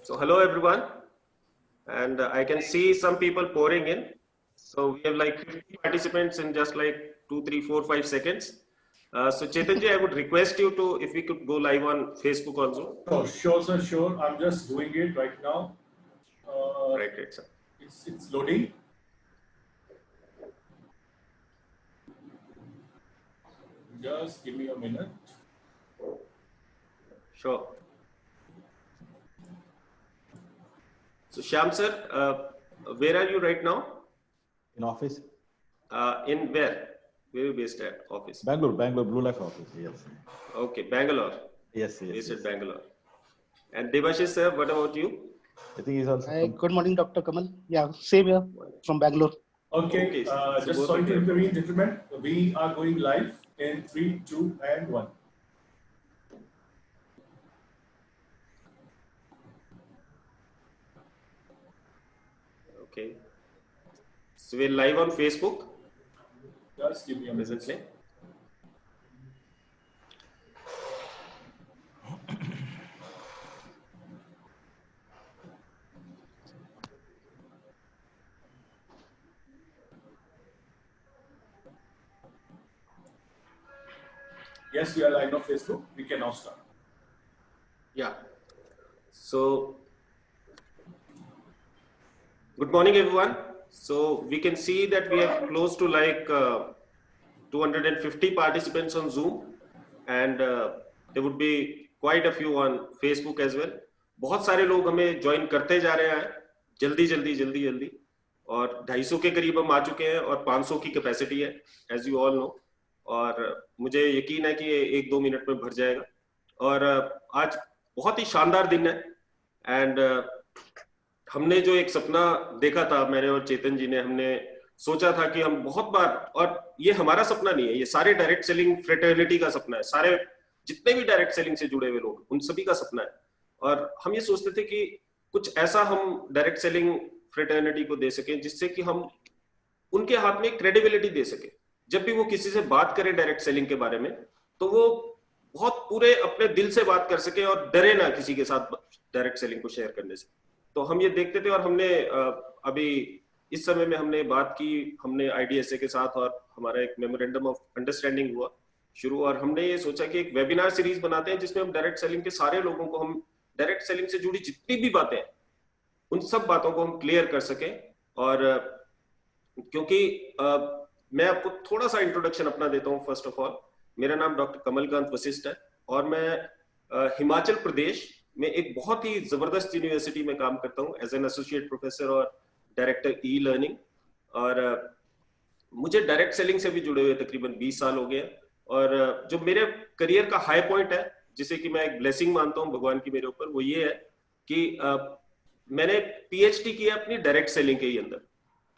So hello everyone, and I can see some people pouring in. So we have like 50 participants in just like 2, 3, 4, 5 seconds. So Chetanji, I would request you to, if we could go live on Facebook also. Oh, sure, sir, sure. I'm just doing it right now. Right, sir. It's loading. Just give me a minute. Sure. So Shyam sir, where are you right now? In office? In where? Where are you based at? Office? Bangalore, Blue Life office, yes. Okay, Bangalore. Yes. Based at Bangalore. And Debashish sir, what about you? I think he's also. Hi, good morning, Dr. Kamal. Yeah, same here from Bangalore. Okay, so just sorry to intervene, gentlemen. We are going live in 3, 2, and 1. Okay. So we're live on Facebook. Just give me a minute. Presently. Yes, we are live on Facebook. We can now start. Yeah. So, good morning, everyone. So we can see that we are close to like 250 participants on Zoom, and there would be quite a few on Facebook as well. बहुत सारे लोग हमें join करते जा रहे हैं जल्दी और 250 के करीब हम आ चुके हैं और 500 की कैपेसिटी है एज यू ऑल नो, और मुझे यकीन है कि ये 1-2 मिनट में भर जाएगा। और आज बहुत ही शानदार दिन है, एंड हमने जो एक सपना देखा था, मैंने और चेतन जी ने, हमने सोचा था कि हम बहुत बार, और ये हमारा सपना नहीं है, ये सारे डायरेक्ट सेलिंग फ्रेटर्निटी का सपना है, सारे जितने भी डायरेक्ट सेलिंग से जुड़े हुए लोग उन सभी का सपना है। और हम ये सोचते थे कि कुछ ऐसा हम डायरेक्ट सेलिंग फ्रेटर्निटी को दे सकें जिससे कि हम उनके हाथ में क्रेडिबिलिटी दे सके। जब भी वो किसी से बात करें डायरेक्ट सेलिंग के बारे में, तो वो बहुत पूरे अपने दिल से बात कर सके और डरे ना किसी के साथ डायरेक्ट सेलिंग को शेयर करने से। तो हम ये देखते थे, और हमने अभी इस समय में हमने बात की, हमने IDSA के साथ, और हमारा एक मेमोरेंडम ऑफ अंडरस्टैंडिंग हुआ शुरू, और हमने ये सोचा कि एक वेबिनार सीरीज बनाते हैं जिसमें हम डायरेक्ट सेलिंग के सारे लोगों को, हम डायरेक्ट सेलिंग से जुड़ी जितनी भी बातें हैं उन सब बातों को हम क्लियर कर सकें। और क्योंकि मैं आपको थोड़ा सा इंट्रोडक्शन अपना देता हूँ। फर्स्ट ऑफ ऑल, मेरा नाम डॉक्टर कमलकांत वशिष्ठ है, और मैं हिमाचल प्रदेश में एक बहुत ही जबरदस्त यूनिवर्सिटी में काम करता हूँ एज एन एसोसिएट प्रोफेसर और डायरेक्टर ई लर्निंग। और मुझे डायरेक्ट सेलिंग से भी जुड़े हुए तकरीबन 20 साल हो गए। और जो मेरे करियर का हाई पॉइंट है, जिसे कि मैं एक ब्लेसिंग मानता हूँ भगवान की मेरे ऊपर, वो ये है कि मैंने PhD किया अपनी डायरेक्ट सेलिंग के ही अंदर,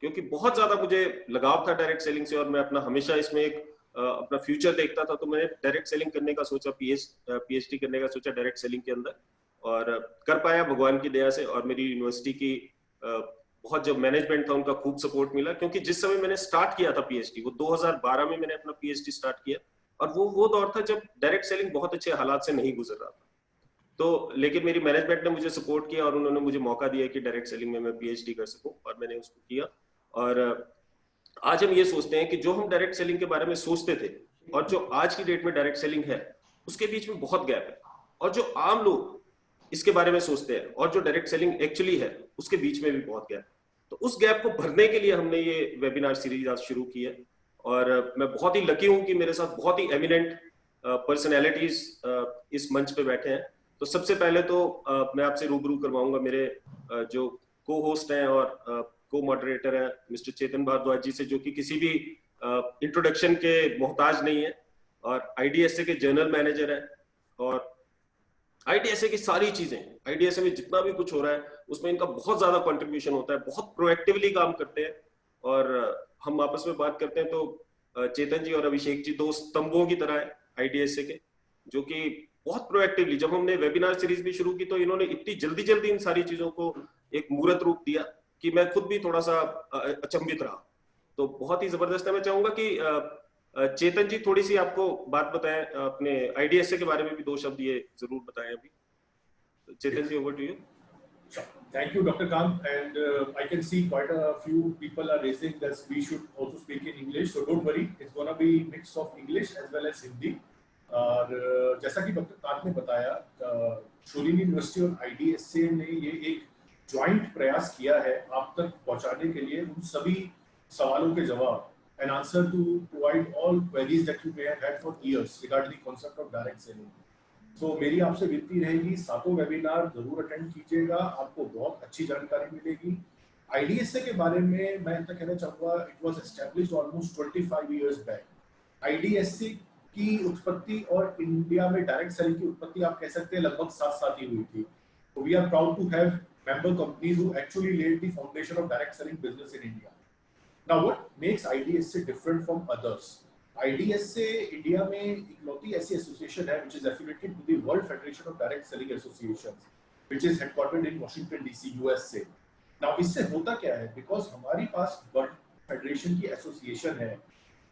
क्योंकि बहुत ज्यादा मुझे लगाव था डायरेक्ट सेलिंग से, और मैं अपना हमेशा इसमें एक अपना फ्यूचर देखता था। तो मैंने डायरेक्ट सेलिंग करने का सोचा, PhD करने का सोचा डायरेक्ट सेलिंग के अंदर, और कर पाया भगवान की दया से। और मेरी यूनिवर्सिटी की बहुत जो मैनेजमेंट था उनका खूब सपोर्ट मिला, क्योंकि जिस समय मैंने स्टार्ट किया था PhD, वो 2012 में मैंने अपना PhD स्टार्ट किया, और वो दौर था जब डायरेक्ट सेलिंग बहुत अच्छे हालात से नहीं गुजर रहा था। तो लेकिन मेरी मैनेजमेंट ने मुझे सपोर्ट किया और उन्होंने मुझे मौका दिया कि डायरेक्ट सेलिंग में मैं PhD कर सकूं, और मैंने उसको किया। और आज हम ये सोचते हैं कि जो हम डायरेक्ट सेलिंग के बारे में सोचते थे और जो आज की डेट में डायरेक्ट सेलिंग है, उसके बीच में बहुत गैप है। और जो आम लोग इसके बारे में सोचते हैं और जो डायरेक्ट सेलिंग एक्चुअली है, उसके बीच में भी बहुत गैप है। तो उस गैप को भरने के लिए हमने ये वेबिनार सीरीज आज शुरू की है। और मैं बहुत ही लकी हूं कि मेरे साथ बहुत ही एमिनेंट पर्सनैलिटीज इस मंच पे बैठे हैं। तो सबसे पहले तो मैं आपसे रूबरू करवाऊंगा मेरे जो को होस्ट हैं और को मॉडरेटर हैं, मिस्टर चेतन भारद्वाज जी से, जो कि किसी भी इंट्रोडक्शन के मोहताज नहीं है, और IDSA के जनरल मैनेजर हैं। और IDSA की सारी चीजें, IDSA में जितना भी कुछ हो रहा है उसमें इनका बहुत ज्यादा कंट्रीब्यूशन होता है, बहुत प्रोएक्टिवली काम करते हैं। और हम आपस में बात करते हैं तो चेतन जी और अभिषेक जी 2 स्तंभों की तरह है IDSA के, जो कि बहुत प्रोएक्टिवली, जब हमने वेबिनार सीरीज भी शुरू की तो इन्होंने इतनी जल्दी इन सारी चीजों को एक मूर्त रूप दिया कि मैं खुद भी थोड़ा सा अचंभित रहा। तो बहुत ही जबरदस्त है। मैं चाहूंगा कि चेतन जी थोड़ी सी आपको बात बताएं, अपने IDSA के बारे में भी 2 शब्द ये जरूर बताएं अभी। Chetan ji, over to you. Sure. Thank you, Dr. Kant. And I can see quite a few people are raising that we should also speak in English. So don't worry, it's going to be mix of English as well as Hindi. और जैसा कि doctor Kant ने बताया, शोलिनी university और IDSA ने ये एक joint प्रयास किया है आप तक पहुंचाने के लिए उन सभी सवालों के जवाब and answer to provide all queries that you may have had for years regarding the concept of direct selling. So मेरी आपसे विनती रहेगी, सातों वेबिनार जरूर अटेंड कीजिएगा, आपको बहुत अच्छी जानकारी मिलेगी। IDSA के बारे में मैं इतना कहना चाहूँगा, it was established almost 25 years back. IDSA की उत्पत्ति और इंडिया में डायरेक्ट सेलिंग की उत्पत्ति आप कह सकते हैं लगभग साथ-साथ ही हुई थी। So we are proud to have member companies who actually laid the foundation of direct selling business in India. Now what makes IDSA different from others? IDSA India में इकलौती ऐसी एसोसिएशन है which is affiliated to the World Federation of Direct Selling Associations, which is headquartered in Washington DC, USA. Now इससे होता क्या है? Because हमारी पास world federation की एसोसिएशन है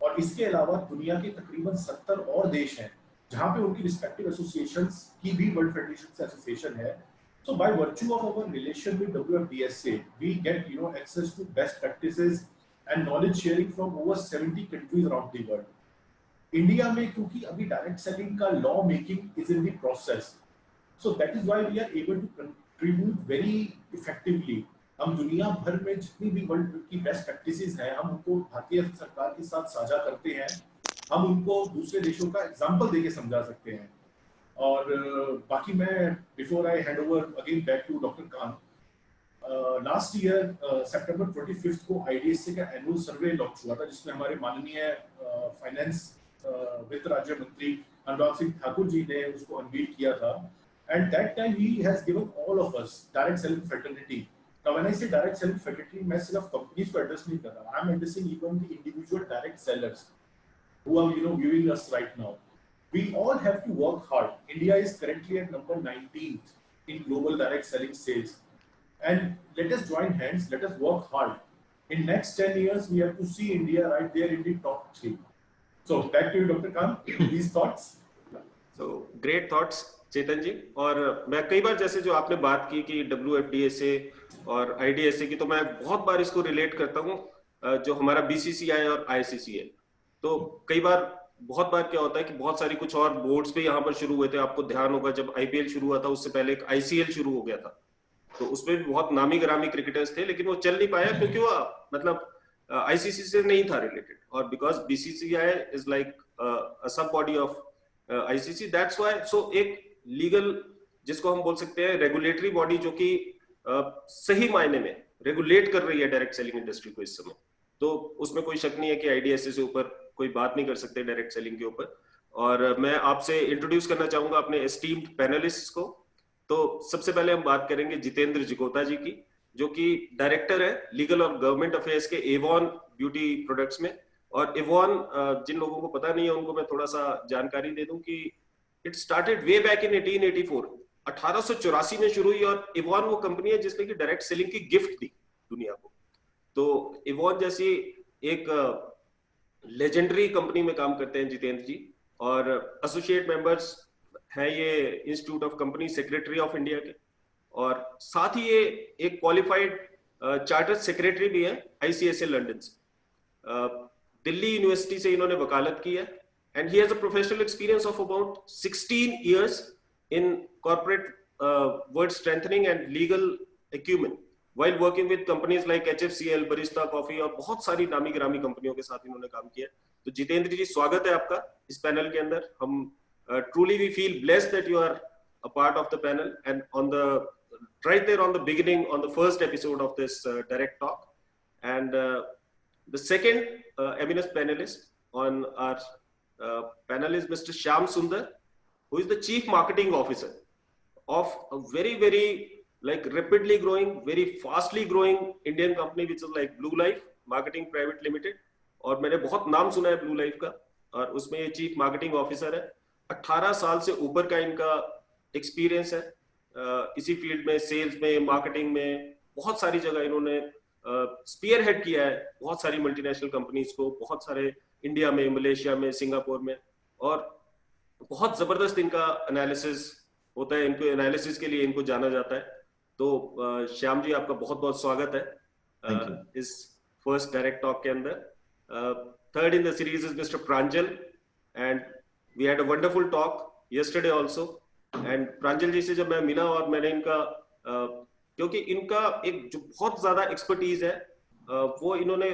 और इसके अलावा दुनिया के तकरीबन 70 और देश हैं जहाँ पे उनकी रिस्पेक्टिव एसोसिएशंस की भी वर्ल्ड फेडरेशन से एसोसिएशन है. So by virtue of our relation with WFDSA, we get access to best practices and knowledge sharing from over 70 countries around the world. India में क्योंकि अभी डायरेक्ट सेलिंग का law making is in the process, so that is why we are able to contribute very effectively. हम दुनिया भर में जितनी भी वर्ल्ड की बेस्ट प्रैक्टिसेस हैं हम उनको भारतीय सरकार के साथ साझा करते हैं, हम उनको दूसरे देशों का एग्जांपल देके समझा सकते हैं. और बाकी मैं before I hand over again back to doctor Kant, last year सितंबर 25 को IDSA का एनुअल सर्वे लॉन्च हुआ था जिसमें हमारे माननीय फाइनेंस वित्त राज्य मंत्री अनुराग सिंह ठाकुर जी ने उसको अनवील किया था. And that time he has given all of us direct selling fraternity. Now when I से डायरेक्ट सेलिंग फ्रेटर्निटी, मैं सिर्फ कंपनीज को एड्रेस नहीं कर रहा, I am addressing even the individual direct sellers who are viewing us right now. We all have to work hard. India is currently at number 19th in global direct selling sales. And let us join hands, let us work hard. In next 10 years, we have to see India right there in the top 3. So back to you, Dr. Kant. These thoughts? So great thoughts, चेतन जी. और मैं कई बार जैसे जो आपने बात की कि WFDSA और IDSA की, तो मैं बहुत बार इसको रिलेट करता हूँ जो हमारा BCCI और ICC है. तो कई बार बहुत बार क्या होता है कि बहुत सारी कुछ और बोर्ड्स पे यहाँ पर शुरू हुए थे. आपको ध्यान होगा जब IPL शुरू हुआ था उससे पहले एक ICL शुरू हो गया था, तो उसमें भी बहुत नामी ग्रामी क्रिकेटर्स थे, लेकिन वो चल नहीं पाया क्योंकि वो मतलब ICC से नहीं था रिलेटेड. और because BCCI is like a sub body of ICC, that's why. So एक लीगल जिसको हम बोल सकते हैं रेगुलेटरी बॉडी जो कि सही मायने में रेगुलेट कर रही है डायरेक्ट सेलिंग इंडस्ट्री को इस समय, तो उसमें कोई शक नहीं है कि IDSA से ऊपर कोई बात नहीं कर सकते डायरेक्ट सेलिंग के ऊपर. और मैं आपसे इंट्रोड्यूस करना चाहूंगा अपने एस्टीम्ड पैनलिस्ट्स को. तो सबसे पहले हम बात करेंगे जितेंद्र जिगोता जी की, जो कि डायरेक्टर है लीगल और गवर्नमेंट अफेयर्स के एवॉन ब्यूटी प्रोडक्ट्स में. और एवॉन जिन लोगों को पता नहीं है उनको मैं थोड़ा सा जानकारी दे दूं कि it started way back in 1884, 1884 में शुरू हुई. और एवॉन वो कंपनी है जिसने की डायरेक्ट सेलिंग की गिफ्ट दी दुनिया को. तो एवॉन जैसी एक लेजेंडरी कंपनी में काम करते हैं जितेंद्र जी, और एसोसिएट मेंबर्स हैं ये institute of company secretary of India के, और साथ ही ये एक क्वालिफाइड चार्टर्ड सेक्रेटरी भी है ICSA लंदन से. दिल्ली यूनिवर्सिटी से इन्होंने वकालत की है. And he has a professional experience of about 16 years in corporate world strengthening and legal acumen while working with companies like HFCL, Barista Coffee और बहुत सारी नामी ग्रामी कंपनियों के साथ इन्होंने काम किया. तो जितेंद्र जी स्वागत है आपका इस पैनल के अंदर. हम truly we feel blessed that you are a part of the panel and on the right there on the beginning on the first episode of this direct talk. And the second eminent panelist on our panel is Mr. Shyam Sundar, who is the Chief Marketing Officer of a very like rapidly growing, very fastly growing Indian company which is like Blue Life Marketing Private Limited. और मैंने बहुत नाम सुना है Blue Life का, और उसमें ये चीफ मार्केटिंग ऑफिसर है. 18 साल से ऊपर का इनका एक्सपीरियंस है इसी फील्ड में, सेल्स में, मार्केटिंग में. बहुत सारी जगह इन्होंने स्पीयर हेड किया है बहुत सारी मल्टीनेशनल कंपनीज को, बहुत सारे इंडिया में, मलेशिया में, सिंगापुर में. और बहुत जबरदस्त इनका एनालिसिस होता है, इनको एनालिसिस के लिए इनको जाना जाता है. तो श्याम जी आपका बहुत बहुत स्वागत है इस फर्स्ट डायरेक्ट टॉक के अंदर। Third in the series is mister Pranjal and we had a wonderful talk yesterday also. And Pranjal ji से जब मैं मिला और मैंने इनका क्योंकि इनका एक जो बहुत ज्यादा एक्सपर्टीज है वो इन्होंने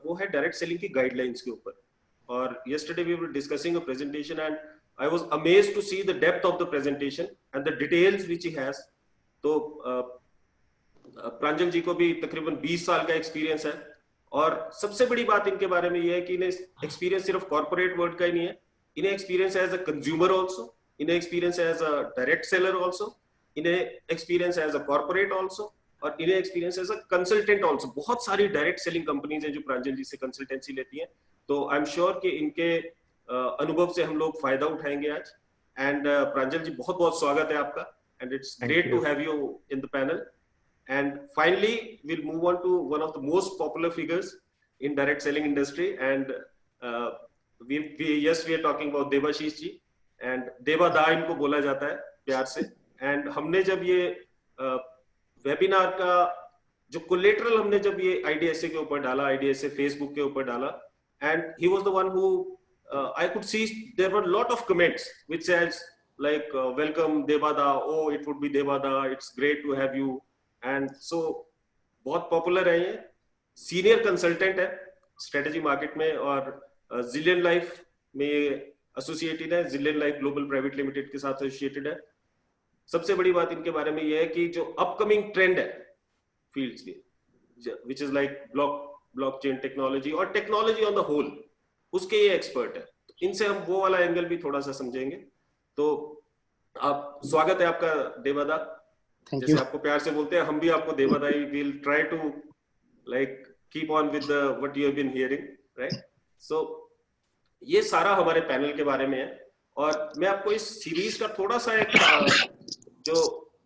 वो है डायरेक्ट सेलिंग की गाइडलाइंस के ऊपर। और yesterday we were discussing a presentation and I was amazed to see the depth of the presentation and the details which he has. तो प्रांजल जी को भी तकरीबन 20 साल का एक्सपीरियंस है और सबसे बड़ी बात इनके बारे में ये है कि इन्हें एक्सपीरियंस सिर्फ कॉर्पोरेट वर्ल्ड का ही नहीं है, इन्हें experience as a consumer also, इन्हें experience as a direct seller also, इन्हें experience as a corporate also और इन्हें experience as a consultant also. बहुत सारी डायरेक्ट सेलिंग कंपनीज हैं जो प्रांजल जी से कंसल्टेंसी लेती हैं, तो आई एम श्योर कि इनके अनुभव से हम लोग फायदा उठाएंगे आज। एंड प्रांजल जी बहुत बहुत स्वागत है आपका and it's great to have you in the panel. And finally we'll move on to one of the most popular figures in direct selling industry and we are talking about Devashish ji and Devada इनको बोला जाता है प्यार से। And हमने जब ये webinar का जो कोलेटरल हमने जब ये IDSA के ऊपर डाला, IDSA फेसबुक के ऊपर डाला, and he was the one who I could see there were a lot of comments which says like welcome Devada, oh it would be Devada, it's great to have you, and so बहुत popular है ये, senior consultant है strategy market में और Zillion Life में associated है, Zillion Life Global Private Limited के साथ एसोसिएटेड है। सबसे बड़ी बात इनके बारे में ये है कि जो अपकमिंग ट्रेंड है फील्ड्स के which is like blockchain technology और टेक्नोलॉजी ऑन द होल, उसके ये एक्सपर्ट है। तो इनसे हम वो वाला एंगल भी थोड़ा सा समझेंगे। तो आप स्वागत है आपका देवादा, जैसे आपको प्यार से बोलते हैं हम भी आपको देवादा ही, will try to like keep on with what you have been hearing, right? So ये सारा हमारे पैनल के बारे में है और मैं आपको इस सीरीज का थोड़ा सा एक जो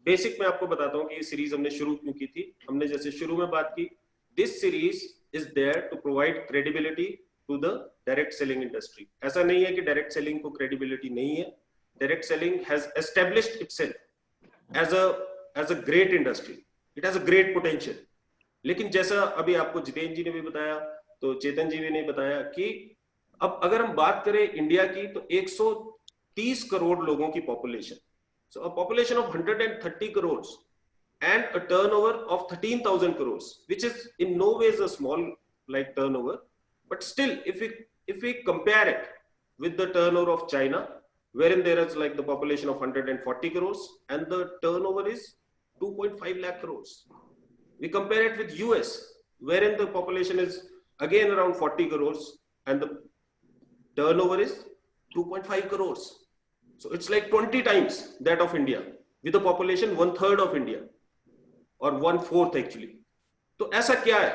बेसिक मैं आपको बताता हूँ कि ये सीरीज हमने शुरू क्यों की थी। हमने जैसे शुरू में बात की, this series is there to provide credibility to the direct selling industry. ऐसा नहीं है कि direct selling को credibility नहीं है, direct selling has established itself as a great industry. It has a great potential. लेकिन जैसा अभी आपको जितेंद्र जी ने भी बताया, तो चेतन जी ने बताया कि अब अगर हम बात करें इंडिया की तो 130 करोड़ लोगों की population, so a population of 130 crores and a turnover of 13,000 crores, which is in no ways a small like turnover, but still if we compare it with the turnover of China, wherein there is like the population of 140 crores and the turnover is 2.5 lakh crores. We compare it with US, wherein the population is again around 40 crores and the turnover is 2.5 crores. So it's like 20 times that of India with a population 1/3 of India. और 1/4 actually. तो ऐसा क्या है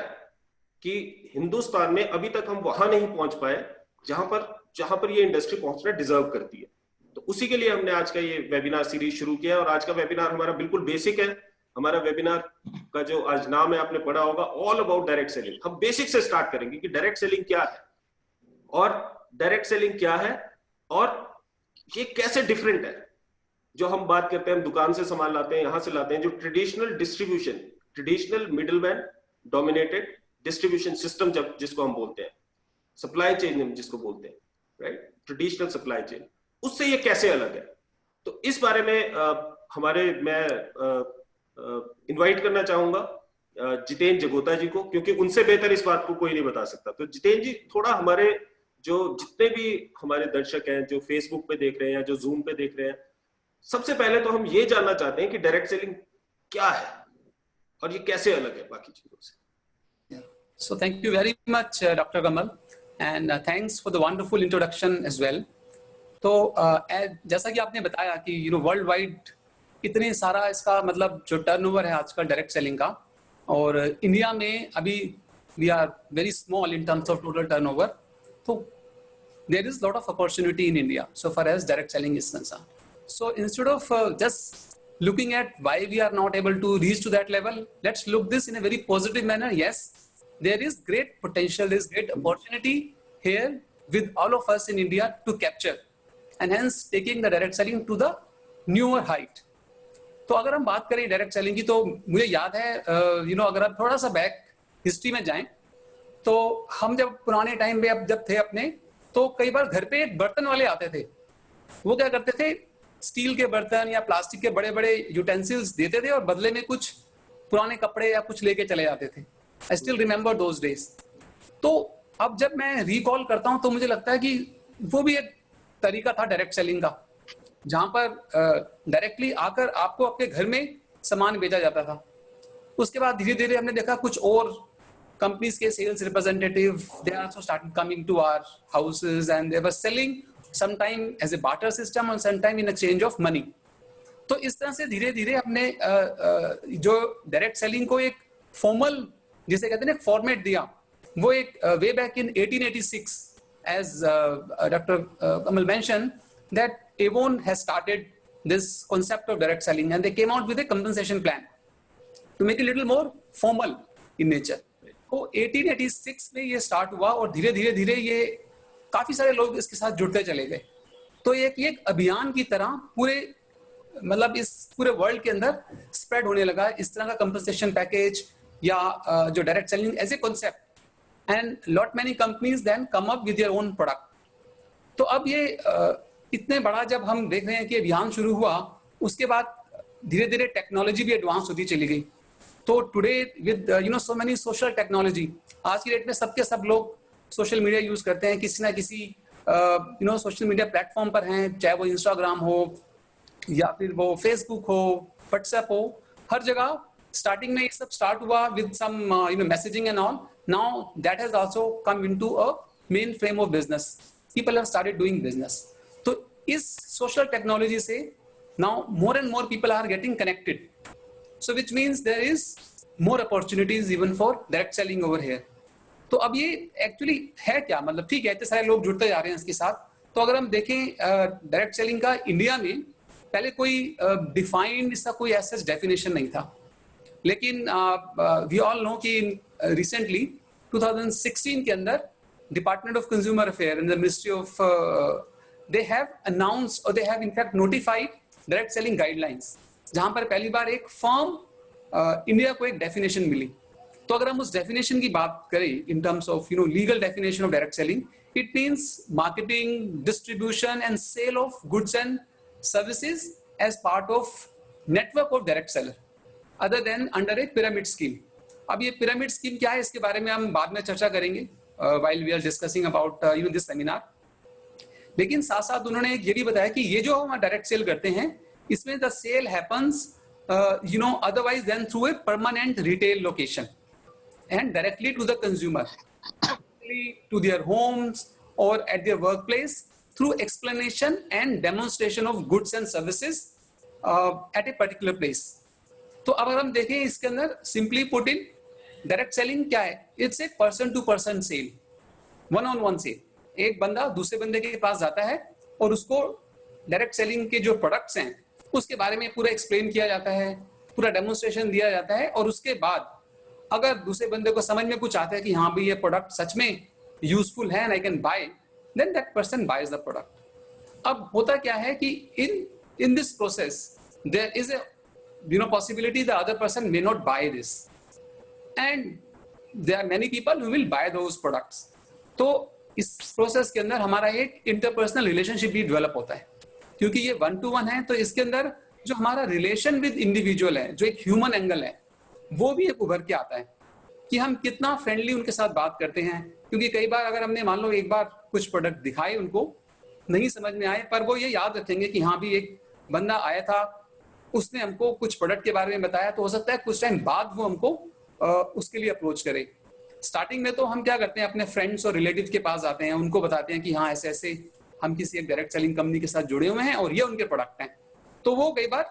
कि हिंदुस्तान में अभी तक हम वहां नहीं पहुंच पाए जहां पर ये इंडस्ट्री पहुंचना डिजर्व करती है। तो उसी के लिए हमने आज का ये वेबिनार सीरीज शुरू किया और आज का वेबिनार हमारा बिल्कुल बेसिक है। हमारा वेबिनार का जो आज नाम है आपने पढ़ा होगा, ऑल अबाउट डायरेक्ट सेलिंग। हम बेसिक से स्टार्ट करेंगे कि डायरेक्ट सेलिंग क्या है और डायरेक्ट सेलिंग क्या है और ये कैसे डिफरेंट है। जो हम बात करते हैं, हम दुकान से सामान लाते हैं, यहां से लाते हैं, जो traditional distribution, traditional middleman dominated distribution system जिसको हम बोलते हैं, सप्लाई चेन जिसको बोलते हैं, राइट, ट्रेडिशनल सप्लाई चेन, उससे ये कैसे अलग है। तो इस बारे में मैं इनवाइट करना चाहूंगा जितेंद्र जगोता जी को, क्योंकि उनसे बेहतर इस बात को कोई नहीं बता सकता। तो जितेंद्र जी थोड़ा हमारे जो जितने भी हमारे दर्शक हैं जो फेसबुक पे देख रहे हैं या जो जूम पे देख रहे हैं, सबसे पहले तो हम ये जानना चाहते हैं कि डायरेक्ट सेलिंग क्या है और ये कैसे अलग है बाकी चीजों से। So thank you very much, Dr. Kamal, and thanks for the wonderful introduction as well. तो जैसा कि आपने बताया कि वर्ल्ड वाइड इतने सारा इसका मतलब जो टर्नओवर है आजकल डायरेक्ट सेलिंग का, और इंडिया में अभी we are very small in terms of total turnover. तो there is lot of opportunity in India so far as direct selling is concerned. So instead of just looking at why we are not able to reach to that level, let's look this in a very positive manner. Yes, there is great potential, there is great opportunity here with all of us in India to capture, and hence taking the direct selling to the newer height. तो अगर हम बात करें direct selling की, तो मुझे याद है अगर आप थोड़ा सा बैक हिस्ट्री में जाएं, तो हम जब पुराने टाइम पे अब जब थे अपने, तो कई बार घर पे बर्तन वाले आते थे। वो क्या करते थे, स्टील के बर्तन या प्लास्टिक के बड़े बड़े यूटेंसिल्स देते थे और बदले में कुछ पुराने कपड़े या कुछ लेके चले जाते थे। I still remember those days. तो अब जब मैं रिकॉल करता हूं तो मुझे लगता है कि वो भी एक तरीका था डायरेक्ट सेलिंग का, जहां पर डायरेक्टली आकर आपको आपके घर में सामान बेचा जाता था। उसके बाद धीरे धीरे हमने देखा कुछ और कंपनीज के sales representative, they also started coming to our houses and they were selling sometime as a barter system and sometime in exchange of money। तो इस तरह से धीरे धीरे हमने जो डायरेक्ट सेलिंग को एक फॉर्मल, जिसे कहते हैं फॉर्मेट दिया, वो एक way back in 1886 as Dr. Kamal mentioned that Avon has started this concept of direct selling and they came out with a compensation plan to make it a little more formal in nature। तो 1886 में ये start हुआ और धीरे धीरे धीरे ये काफी सारे लोग इसके साथ जुड़ते चले गए। तो एक अभियान की तरह पूरे मतलब इस पूरे वर्ल्ड के अंदर स्प्रेड होने लगा इस तरह का कंपनसेशन पैकेज या जो direct selling as a concept, and lot many companies then come up with their own product. तो अब ये इतने बड़ा जब हम देख रहे हैं कि अभियान शुरू हुआ, उसके बाद धीरे धीरे टेक्नोलॉजी भी एडवांस होती चली गई। तो today with so many social technology, आज की डेट में सबके सब लोग सोशल मीडिया यूज करते हैं, किसी ना किसी सोशल मीडिया प्लेटफॉर्म पर हैं, चाहे वो इंस्टाग्राम हो या फिर वो फेसबुक हो, व्हाट्सएप हो, हर जगह स्टार्टिंग में ये सब स्टार्ट हुआ with some messaging and all. Now that has also come into a main frame of business, people have started doing business. तो इस सोशल टेक्नोलॉजी से now more and more people are getting connected, so which means there is more opportunities even for direct selling over here. तो अब ये actually है क्या, मतलब ठीक है इतने सारे लोग जुड़ते जा रहे हैं इसके साथ। तो अगर हम देखें डायरेक्ट सेलिंग का इंडिया में पहले कोई डिफाइंड इसका कोई ऐसा डेफिनेशन नहीं था, लेकिन वी ऑल नो कि रिसेंटली 2016 के अंदर department of consumer affair and the ministry of they have announced और they have in fact notified direct selling guidelines, जहां पर पहली बार एक फर्म इंडिया को एक डेफिनेशन मिली। तो अगर हम उस डेफिनेशन की बात करें in terms of legal definition of direct selling, it means marketing, distribution and sale of goods and services as part of network of direct seller other than under a pyramid scheme. अब ये pyramid scheme क्या है, इसके बारे में हम बाद में चर्चा करेंगे while we are discussing about this seminar. लेकिन साथ साथ उन्होंने ये भी बताया कि ये जो हम डायरेक्ट सेल करते हैं, इसमें the sale happens otherwise than through a permanent retail location and directly to the consumer, to their homes or at their workplace through explanation and demonstration of goods and services at a particular place। तो अब अगर हम देखें इसके अंदर simply put in direct selling क्या है, it's a person to person sale, one on one sale. एक बंदा दूसरे बंदे के पास जाता है और उसको डायरेक्ट सेलिंग के जो प्रोडक्ट्स हैं उसके बारे में पूरा एक्सप्लेन किया जाता है, पूरा डेमोन्स्ट्रेशन दिया जाता है, और उसके बाद अगर दूसरे बंदे को समझ में कुछ आता है कि हाँ भाई ये प्रोडक्ट सच में यूजफुल है and I can buy, then that person buys the product. अब होता क्या है कि in this process there is a possibility the other person may not buy this and there are many people who will buy those products। तो इस process के अंदर हमारा एक इंटरपर्सनल रिलेशनशिप भी डेवलप होता है, क्योंकि ये 1-to-1 है। तो इसके अंदर जो हमारा रिलेशन विद इंडिविजुअल है, जो एक ह्यूमन एंगल है, वो भी एक उभर के आता है कि हम कितना फ्रेंडली उनके साथ बात करते हैं। क्योंकि कई बार अगर हमने मान लो एक बार कुछ प्रोडक्ट दिखाए, उनको नहीं समझ में आए, पर वो ये याद रखेंगे कि हाँ भी एक बंदा आया था, उसने हमको कुछ प्रोडक्ट के बारे में बताया, तो हो सकता है कुछ टाइम बाद वो हमको उसके लिए अप्रोच करे। स्टार्टिंग में तो हम क्या करते हैं, अपने फ्रेंड्स और रिलेटिव के पास आते हैं, उनको बताते हैं कि हाँ ऐसे ऐसे हम किसी एक डायरेक्ट सेलिंग कंपनी के साथ जुड़े हुए हैं और ये उनके प्रोडक्ट हैं। तो वो कई बार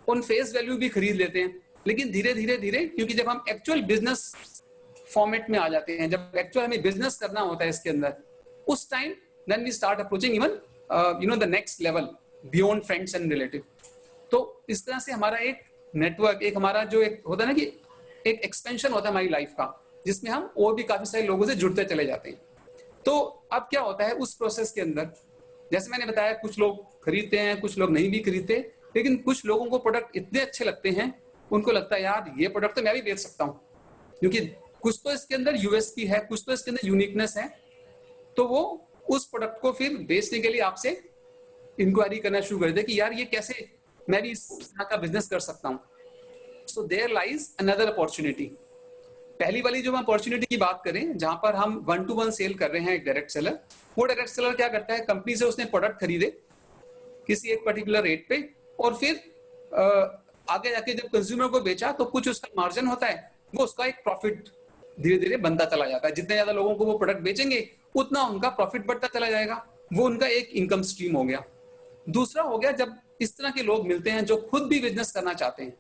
उन फेस वैल्यू भी खरीद लेते हैं। लेकिन धीरे धीरे धीरे, क्योंकि जब हम एक्चुअल बिजनेस फॉर्मेट में आ जाते हैं, जब एक्चुअल हमें बिजनेस करना होता है इसके अंदर, उस time then we start approaching even the next level beyond friends and relative. तो इस तरह से हमारा एक नेटवर्क, एक हमारा जो एक होता है ना कि एक एक्सपेंशन होता है हमारी लाइफ का, जिसमें हम और भी काफी सारे लोगों से जुड़ते चले जाते हैं। तो अब क्या होता है उस प्रोसेस के अंदर, जैसे मैंने बताया कुछ लोग खरीदते हैं, कुछ लोग नहीं भी खरीदते, लेकिन कुछ लोगों को प्रोडक्ट इतने अच्छे लगते हैं, उनको लगता है यार ये प्रोडक्ट तो मैं भी बेच सकता हूँ, क्योंकि कुछ तो इसके अंदर यूएसपी है, कुछ तो इसके अंदर यूनिकनेस है, तो वो उस प्रोडक्ट को फिर बेचने के लिए आपसे इंक्वायरी करना शुरू कर दे कि यार ये कैसे मैं भी इस तरह का बिजनेस कर सकता हूँ। So there lies another opportunity. पहली वाली जो हम अपॉर्चुनिटी की बात करें, जहां पर हम 1-to-1 सेल कर रहे हैं एक डायरेक्ट सेलर, वो डायरेक्ट सेलर क्या करता है, कंपनी से उसने प्रोडक्ट खरीदे किसी एक पर्टिकुलर रेट पे, और फिर आगे जाके जब कंज्यूमर को बेचा तो कुछ उसका मार्जिन होता है, वो उसका एक प्रॉफिट धीरे धीरे बनता चला जाता है। जितने ज्यादा लोगों को वो प्रोडक्ट बेचेंगे उतना उनका प्रॉफिट बढ़ता चला जाएगा, वो उनका एक इनकम स्ट्रीम हो गया। दूसरा हो गया, जब इस तरह के लोग मिलते हैं जो खुद भी बिजनेस करना चाहते हैं,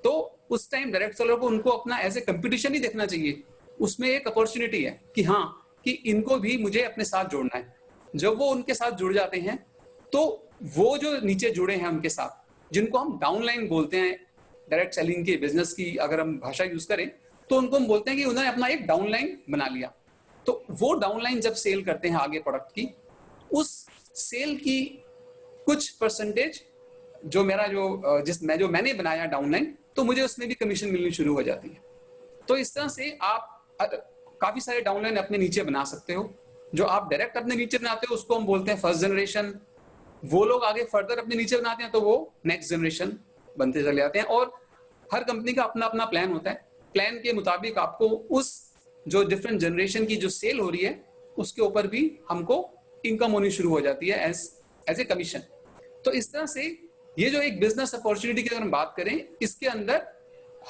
तो उस टाइम डायरेक्ट सेलर को उनको अपना एज ए कंपटीशन ही देखना चाहिए, उसमें एक अपॉर्चुनिटी है कि हाँ कि इनको भी मुझे अपने साथ जोड़ना है। जब वो उनके साथ जुड़ जाते हैं तो वो जो नीचे जुड़े हैं उनके साथ, जिनको हम डाउनलाइन बोलते हैं डायरेक्ट सेलिंग के बिजनेस की अगर हम भाषा यूज करें, तो उनको हम बोलते हैं कि उन्होंने अपना एक डाउनलाइन बना लिया। तो वो डाउनलाइन जब सेल करते हैं आगे प्रोडक्ट की, उस सेल की कुछ परसेंटेज जो मेरा जो मैंने बनाया डाउनलाइन, तो मुझे उसमें भी कमीशन मिलनी शुरू हो जाती है। तो इस तरह से आप काफी सारे डाउनलाइन अपने नीचे बना सकते हो। जो आप डायरेक्ट अपने नीचे बनाते हो उसको हम बोलते हैं फर्स्ट जनरेशन, वो लोग आगे फर्दर अपने नीचे बनाते हैं तो वो नेक्स्ट जनरेशन बनते चले जाते हैं। और हर कंपनी का अपना अपना प्लान होता है, प्लान के मुताबिक आपको उस जो डिफरेंट जनरेशन की जो सेल हो रही है उसके ऊपर भी हमको इनकम होनी शुरू हो जाती है एज ए कमीशन। तो इस तरह से ये जो एक बिजनेस अपॉर्चुनिटी की अगर हम बात करें, इसके अंदर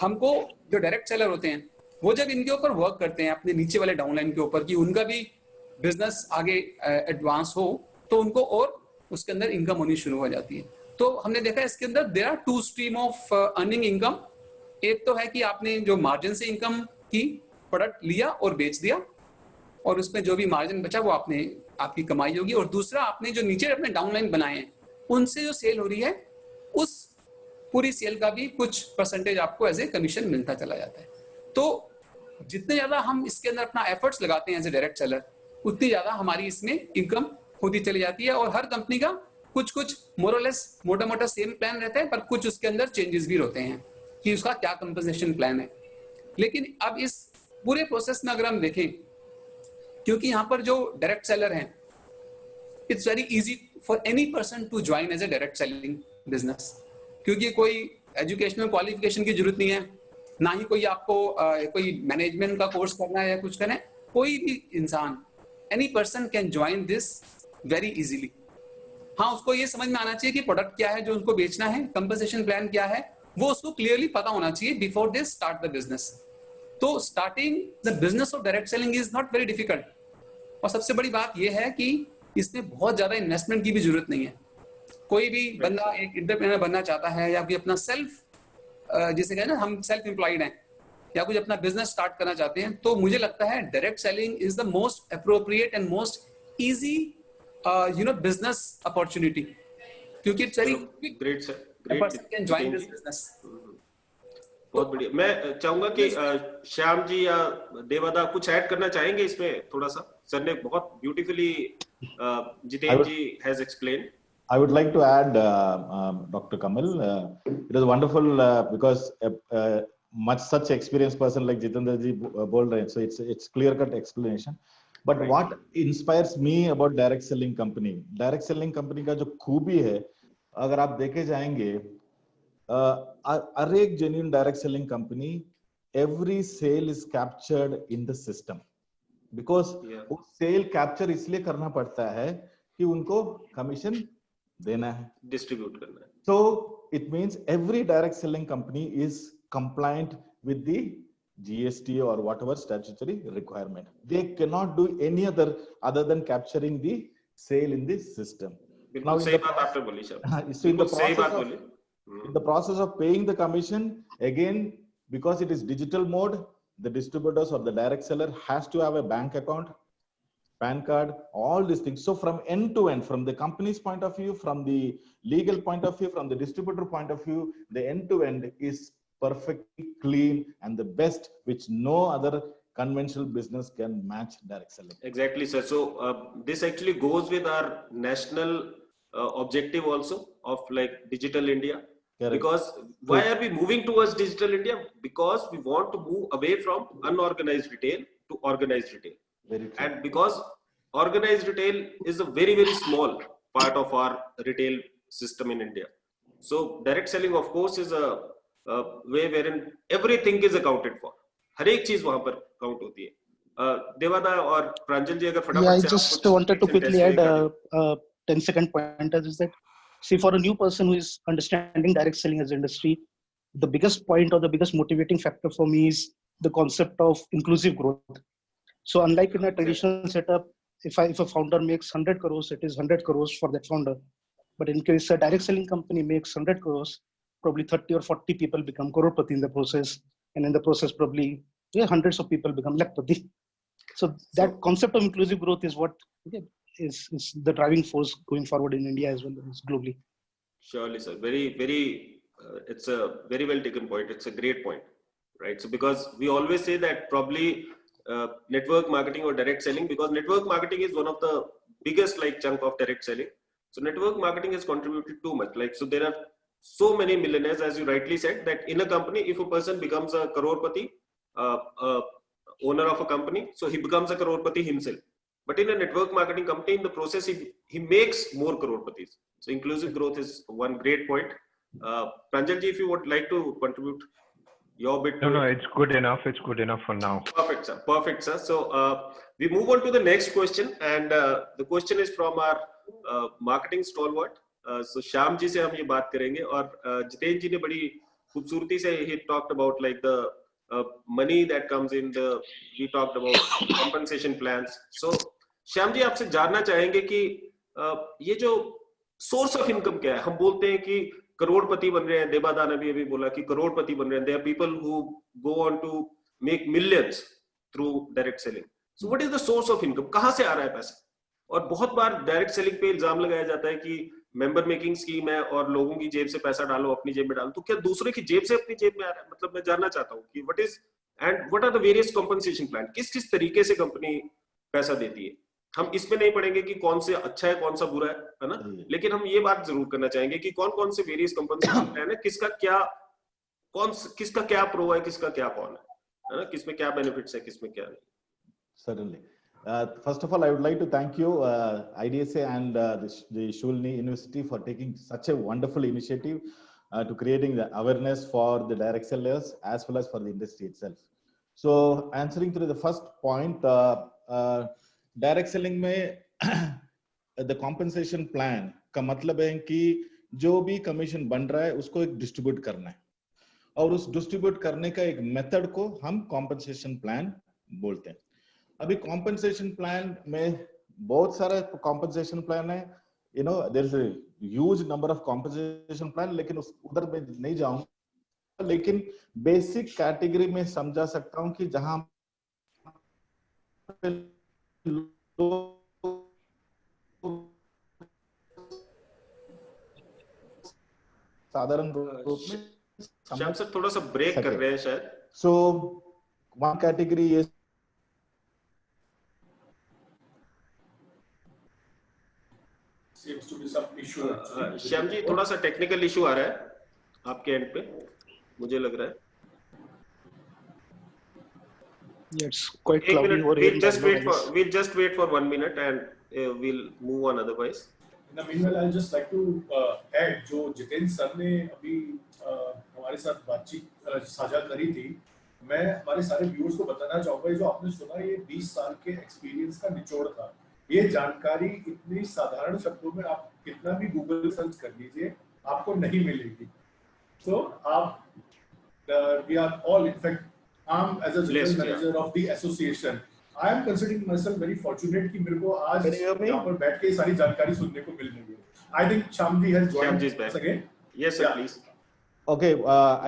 हमको जो डायरेक्ट सेलर होते हैं वो जब इनके ऊपर वर्क करते हैं अपने नीचे वाले डाउनलाइन के ऊपर कि उनका भी बिजनेस आगे एडवांस हो, तो उनको और उसके अंदर इनकम होनी शुरू हो जाती है। तो हमने देखा इसके अंदर there are 2 stream of earning income. एक तो है कि आपने जो मार्जिन से इनकम की, प्रोडक्ट लिया और बेच दिया, और उसमें जो भी मार्जिन बचा वो आपकी कमाई होगी। और दूसरा, आपने जो नीचे अपने डाउनलाइन बनाए हैं उनसे जो सेल हो रही है, उस पूरी सेल का भी कुछ परसेंटेज आपको एज ए कमीशन मिलता चला जाता है। तो जितने ज्यादा हम इसके अंदर अपना एफर्ट्स लगाते हैं एज ए डायरेक्ट सेलर, उतनी ज्यादा हमारी इसमें इनकम होती चली जाती है। और हर कंपनी का कुछ मोरलेस मोटा मोटा सेम प्लान रहता है, पर कुछ उसके अंदर चेंजेस भी होते हैं कि उसका क्या कंपनसेशन प्लान है। लेकिन अब इस पूरे प्रोसेस में अगर हम देखें, क्योंकि यहाँ पर जो डायरेक्ट सेलर हैं, it's very easy for any person to join as a direct selling business, क्योंकि कोई एजुकेशनल क्वालिफिकेशन की जरूरत नहीं है, ना ही कोई आपको कोई मैनेजमेंट का कोर्स करना है या कुछ करना है। कोई भी इंसान, any person can join this very easily. हाँ, उसको ये समझ में आना चाहिए कि प्रोडक्ट क्या है जो उनको बेचना है, कंपनसेशन प्लान क्या है, वो उसको क्लियरली पता होना चाहिए before they start the business. तो starting the business of direct selling is not very difficult. और सबसे बड़ी बात यह है कि इसमें बहुत ज्यादा इन्वेस्टमेंट की भी जरूरत नहीं है। कोई भी बंदा एक एंटरप्रेन्योर बनना चाहता है, या कोई अपना जिसे कहते हैं ना, हम सेल्फ एम्प्लॉयड हैं, या कुछ अपना बिजनेस स्टार्ट करना चाहते हैं, तो मुझे लगता है direct selling is the most appropriate and most easy business opportunity, क्योंकि it's very great sir, person can join this business. बहुत बढ़िया। मैं चाहूंगा कि श्याम जी या देवादा कुछ ऐड करना चाहेंगे इसमें थोड़ा सा। सर ने बहुत beautifully Jitendra ji has explained. I would like to add, Dr. Kamal, it was wonderful because much such experienced person like Jitendra ji bold rahe, so it's clear cut explanation. But right. What inspires me about direct selling company का जो खूबी है, अगर आप देखे जाएंगे, हर एक genuine direct selling company, every sale is captured in the system because वो sale capture इसलिए करना पड़ता है कि उनको commission देना है, डिस्ट्रीब्यूट करना है। So it means every direct selling company is compliant with the GST or whatever statutory requirement. They cannot do any other than capturing the sale in this system. Now, सही बात आपने बोली sir. so in the process of paying the commission, again, because it is digital mode, the distributors or the direct seller has to have a bank account, PAN card, all these things. So from end to end, from the company's point of view, from the legal point of view, from the distributor point of view, the end to end is perfectly clean and the best, which no other conventional business can match direct selling. Exactly, sir. So this actually goes with our national objective also of like digital India. Correct. Because why are we moving towards digital India? Because we want to move away from unorganized retail to organized retail. Very true. And because organized retail is a very, very small part of our retail system in India. So direct selling, of course, is a way wherein everything is accounted for. हर एक चीज वहां पर count होती है. देवादा और प्रांजल जी अगर फटाफट Yeah, I से just आप wanted to कुछ quickly add testimony a 10-second point is that, see, for a new person who is understanding direct selling as an industry, the biggest point or the biggest motivating factor for me is the concept of inclusive growth. So unlike in a traditional setup, if a founder makes 100 crores, it is 100 crores for that founder. But in case a direct selling company makes 100 crores, probably 30 or 40 people become crorepati in the process. And in the process, probably hundreds of people become lakpati. So that concept of inclusive growth is what is the driving force going forward in India as well as globally. Surely, sir. It's a very well taken point. It's a great point, right? So because we always say that probably network marketing or direct selling, because network marketing is one of the biggest like chunk of direct selling. So network marketing has contributed too much. Like, so there are so many millionaires, as you rightly said, that in a company, if a person becomes a crorepati, owner of a company, so he becomes a crorepati himself. But in a network marketing company, in the process, he makes more crorepatis. So inclusive growth is one great point. Pranjal ji, if you would like to contribute your bit. No, it's good enough. It's good enough for now. Perfect, sir. Perfect, sir. So we move on to the next question, and the question is from our marketing stalwart. So Shyam ji से हम ये बात करेंगे और जितेंद्र जी ने बड़ी खूबसूरती से he talked about like the money that comes in. We talked about compensation plans. So Shyam ji आपसे जानना चाहेंगे कि ये जो सोर्स ऑफ इनकम क्या है. हम बोलते हैं कि करोड़पति बन रहे हैं. देबादा ने भी अभी बोला कि करोड़पति बन रहे हैं. There are people who go on to make millions through direct selling. So what is the source of income? कहाँ से आ रहा है पैसा? और बहुत बार डायरेक्ट सेलिंग पे इल्जाम लगाया जाता है कि मेंबर मेकिंग स्कीम है और लोगों की जेब से पैसा डालो, अपनी जेब में डालो. तो क्या दूसरे की जेब से अपनी जेब में आ रहा है? मतलब मैं जानना चाहता हूँ कि what are the various compensation plan? किस तरीके से कंपनी पैसा देती है. हम इसमें नहीं पढ़ेंगे कि कौन से अच्छा है कौन सा बुरा है ना, लेकिन हम ये बात जरूर करना चाहेंगे कि कौन से वेरियस कंपनसेशन प्लान है, किसका क्या प्रो है, किसका क्या कॉन है ना, किसमें क्या बेनिफिट्स है, किसमें क्या नहीं. Certainly. First of all, I would like to thank you, IDSA and the Shulni University for taking such a wonderful initiative to creating the awareness for the direct sellers as well as for the industry itself. So answering to the first point, direct selling में the compensation plan का मतलब है कि जो भी commission बन रहा है उसको एक डिस्ट्रीब्यूट करना है और उस डिस्ट्रीब्यूट करने का एक मेथड को हम कॉम्पेंसेशन प्लान बोलते हैं. अभी कॉम्पेंसेशन प्लान में बहुत सारे कॉम्पेंसेशन प्लान है, you know there is a huge number of compensation plan, लेकिन उधर में नहीं जाऊंगा. लेकिन बेसिक कैटेगरी में समझा सकता हूं कि जहां साधारण रूप में श्याम सर थोड़ा सा ब्रेक कर रहे हैं शायद. So one category is seems to be some issue. श्याम जी थोड़ा सा टेक्निकल इशू आ रहा है आपके एंड पे, मुझे लग रहा है. Yeah, it's quite cloudy over here. We'll just wait for 1 minute and we'll move on otherwise. In the meanwhile, I'll just like to add जो जितेंद्र सर ने अभी हमारे साथ बातचीत साझा करी थी, मैं हमारे सारे व्यूअर्स को बताना चाहूंगा जो आपने सुना ये 20 साल के एक्सपीरियंस का निचोड़ था. ये जानकारी इतनी साधारण शब्दों में आप कितना भी गूगल सर्च कर लीजिए आपको नहीं मिलेगी. So we are all in fact I'm as a general manager of the association. I am considering myself very fortunate कि मेरे को आज यहाँ पर बैठ के सारी जानकारी सुनने को मिल रही है. I think Shyamji has joined us again. Yes, sir, please. Okay,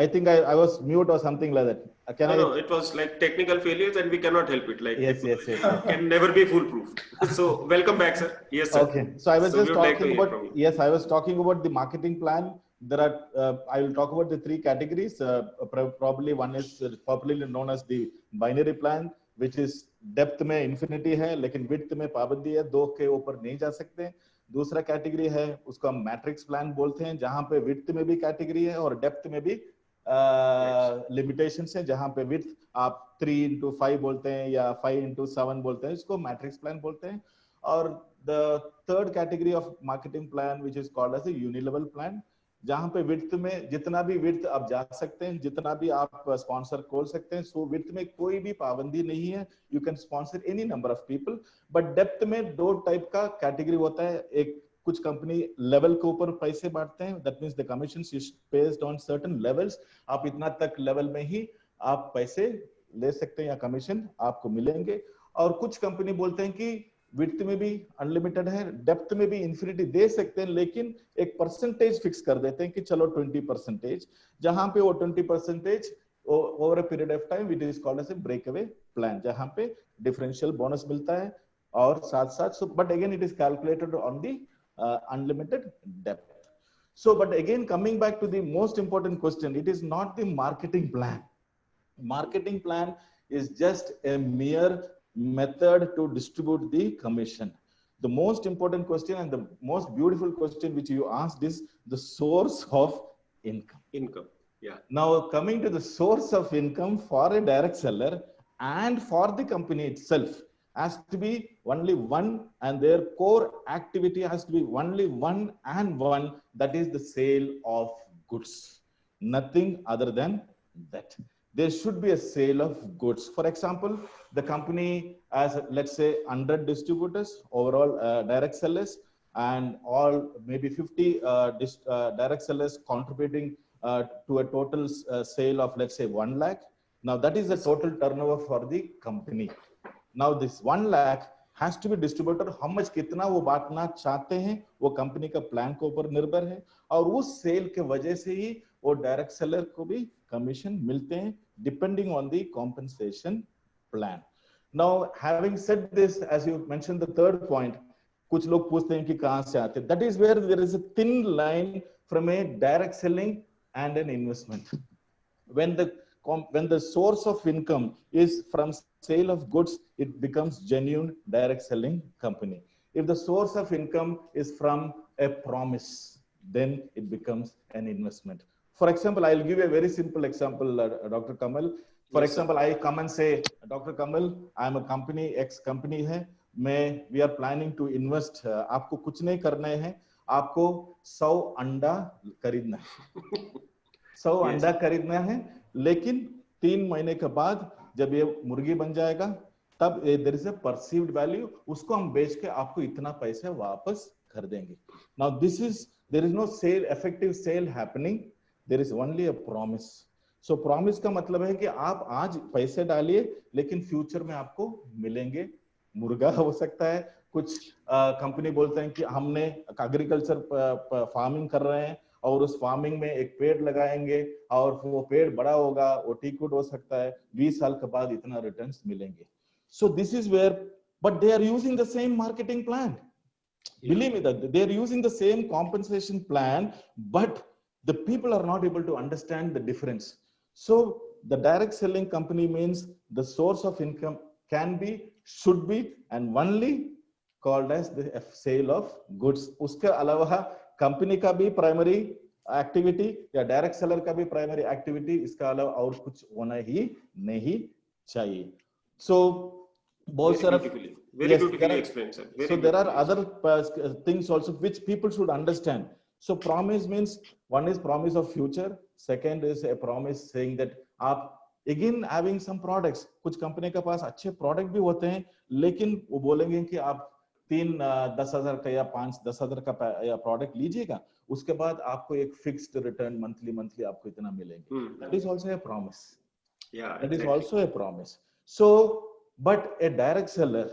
I think I was mute or something like that. No, it was like technical failures and we cannot help it. Like yes. Can never be foolproof. So welcome back, sir. Yes, sir. Okay, so I was just talking about I was talking about the marketing plan. There are I will talk about the three categories. Probably one is popularly known as the binary plan, which is depth में infinity है लेकिन width में पाबंदी है, दो के ऊपर नहीं जा सकते. दूसरा कैटेगरी है उसको हम मैट्रिक्स प्लान बोलते हैं, जहां पे विड्थ में भी कैटेगरी है और डेप्थ में भी लिमिटेशंस है, जहां पे विड्थ आप 3x5 बोलते हैं या 5x7 बोलते हैं, इसको मैट्रिक्स प्लान बोलते हैं। और the third category of marketing plan which is called as a unilevel plan, जहां पे विड्थ में जितना भी विड्थ आप जा सकते हैं, जितना भी आप स्पॉन्सर खोल सकते हैं, सो विड्थ में कोई भी पाबंदी नहीं है, you can sponsor any number of people. But depth में दो टाइप का कैटेगरी होता है, एक कुछ कंपनी लेवल के ऊपर पैसे बांटते हैं, that means the commission is based on certain levels, आप इतना तक लेवल में ही आप पैसे ले सकते हैं या कमीशन आपको मिलेंगे। और कुछ कंपनी बोलते हैं कि विड्थ में भी अनलिमिटेड है, डेप्थ में भी इंफिनिटी दे सकते हैं, लेकिन एक परसेंटेज फिक्स कर देते हैं कि चलो 20%, जहां पे वो 20% over a period of time it is called as a break away plan, जहां पे डिफरेंशियल बोनस मिलता है और साथ साथ, but again it is calculated on the unlimited depth. So, but again, coming back to the most important question, it is not the marketing plan. Marketing plan is just a mere method to distribute the commission. The most important question and the most beautiful question which you asked is the source of income. Income, yeah. Now, coming to the source of income for a direct seller and for the company itself, has to be only one, and their core activity has to be only one and one, that is the sale of goods. Nothing other than that. There should be a sale of goods. For example, the company has, let's say, 100 distributors, overall direct sellers, and all maybe 50 direct sellers contributing to a total sale of, let's say, 1 lakh. Now, that is the total turnover for the company. Now this 1 lakh has to be distributed, how much कितना वो बांटना चाहते हैं वो company का plan के ऊपर निर्भर है, और उस सेल के वजह से ही वो डायरेक्ट सेलर को भी कमीशन मिलते हैं depending on the compensation plan. Now having said this, as you mention the third point, कुछ लोग पूछते हैं कि कहां से आते हैं, that is where there is a thin line from a direct selling and an investment. When the source of income is from sale of goods, it becomes genuine direct selling company. If the source of income is from a promise, then it becomes an investment. For example, I'll give you a very simple example, Dr. Kamal. For example, I come and say, Dr. Kamal, I'm a company, X company है, we are planning to invest, आपको कुछ नहीं करना है, आपको 100 अंडा खरीदना है, 100 अंडा खरीदना है, लेकिन 3 महीने के बाद जब ये मुर्गी बन जाएगा तब there is a perceived value, उसको हम बेच के आपको इतना पैसे वापस कर देंगे। Now this is, there is no sale, effective sale happening, there is only a promise. So promise का मतलब है कि आप आज पैसे डालिए लेकिन फ्यूचर में आपको मिलेंगे, मुर्गा हो सकता है, कुछ कंपनी बोलते हैं कि हमने एग्रीकल्चर फार्मिंग कर रहे हैं और उस फार्मिंग में एक पेड़ लगाएंगे और वो पेड़ बड़ा होगा, वो टीकवुड हो सकता है, 20 साल के बाद इतना रिटर्न्स मिलेंगे। So this is where, but they are using the same marketing plan, believe me that they are using the same compensation plan, but the people are not able to understand the difference. So the direct selling company means the source of income can be, should be, and only called as the sale of goods. उसके अलावा company का भी primary activity या direct seller का भी primary activity इसका अलावा और कुछ होना ही नहीं चाहिए। सो बहुत सारा, very beautifully explained, sir. So there are other things also which people should understand. So promise means, one is promise of future, second is a promise saying that आप again having some products, कुछ company के पास अच्छे product भी होते हैं लेकिन वो बोलेंगे कि आप 3-10,000 का या 5-10,000 का या प्रोडक्ट लीजिएगा, उसके बाद आपको एक फिक्स्ड रिटर्न मंथली आपको इतना मिलेंगे। That is also a promise. Yeah, that is also a promise. So, but a direct seller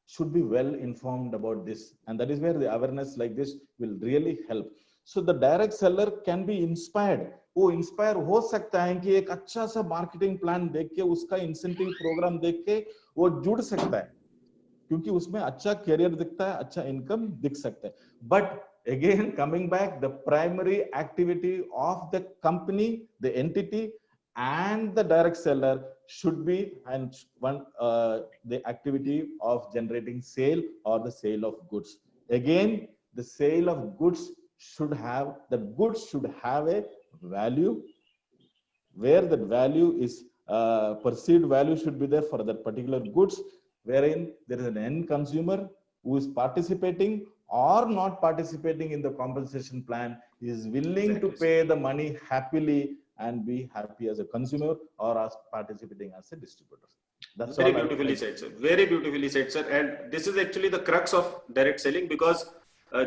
should be well informed about this, and that is where the awareness like this will really help. So the direct seller can be inspired. वो inspire हो सकता है कि एक अच्छा सा marketing plan देख के, उसका इंसेंटिव प्रोग्राम देख के वो जुड़ सकता है, क्योंकि उसमें अच्छा करियर दिखता है, अच्छा इनकम दिख सकता है। But again coming back, the primary activity of the company, the entity and the direct seller should be, and one the activity of generating sale or the sale of goods. Again, the sale of goods should have a value, where that value is perceived value should be there for that particular goods, wherein there is an end consumer who is participating or not participating in the compensation plan, is willing to pay the money happily and be happy as a consumer or as participating as a distributor. That's very all beautifully said, sir. Very beautifully said, sir. And this is actually the crux of direct selling, because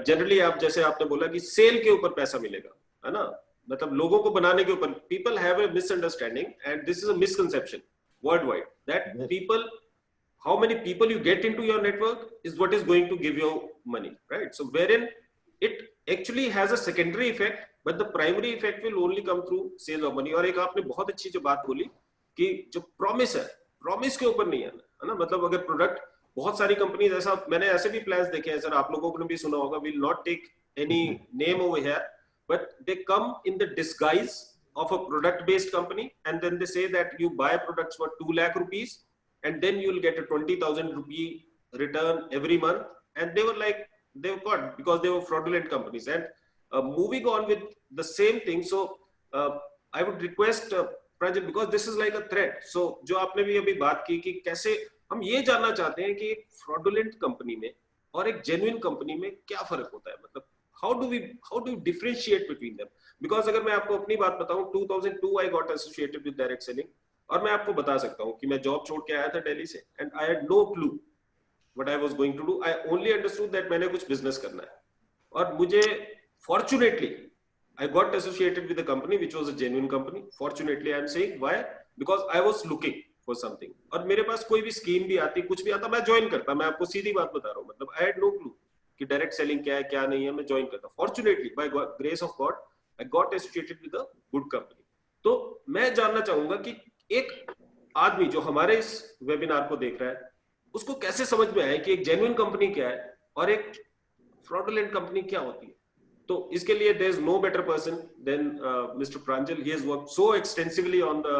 generally आप जैसे आपने बोला कि cell के ऊपर पैसा मिलेगा, है ना? मतलब लोगों को बनाने के ऊपर. People have a misunderstanding, and this is a misconception worldwide, that people, how many people you get into your network is what is going to give you money, right? So wherein it actually has a secondary effect, but the primary effect will only come through sales of money. और एक आपने बहुत अच्छी जो बात बोली कि जो promise है, promise के ऊपर नहीं आना, है ना? मतलब अगर product, बहुत सारी कंपनीज ऐसा, मैंने ऐसे भी प्लान्स देखे हैं सर, आप लोगों ने भी सुना होगा, will not take any name over here, but they come in the disguise of a product based company, and then they say that you buy products for 2 lakh rupees and then you will get a 20,000 rupee return every month, and they were like, they got, because they were fraudulent companies. And moving on with the same thing, so I would request Pranjal, because this is like a thread, so जो आपने भी अभी बात की कि कैसे हम ये जानना चाहते हैं कि एक fraudulent company में और एक genuine company में क्या फर्क होता है, मतलब how do we differentiate between them? Because अगर मैं आपको अपनी बात बताऊं, 2002 I got associated with direct selling, और मैं आपको बता सकता हूं कि मैं जॉब छोड़ के आया था दिल्ली से, and I had no clue what I was going to do. I only understood that मैंने कुछ business करना है, और मुझे fortunately I got associated with a company which was a genuine company. Fortunately, I am saying why? Because I was looking for something. और मेरे पास कोई भी स्कीम भी आती, कुछ भी आता, मैं ज्वाइन करता. मैं आपको सीधी बात बता रहा हूँ, मतलब I had no clue कि डायरेक्ट सेलिंग क्या है क्या नहीं है, मैं ज्वाइन करता. Fortunately, by grace of God, I got associated with a good company. तो मैं जानना चाहूंगा कि एक आदमी जो हमारे इस वेबिनार को देख रहा है, उसको कैसे समझ में आए कि एक जेन्युइन कंपनी क्या है और एक फ्रॉडुलेंट कंपनी क्या होती है. तो इसके लिए there is no better person than Mr. Pranjal. He has worked so extensively on the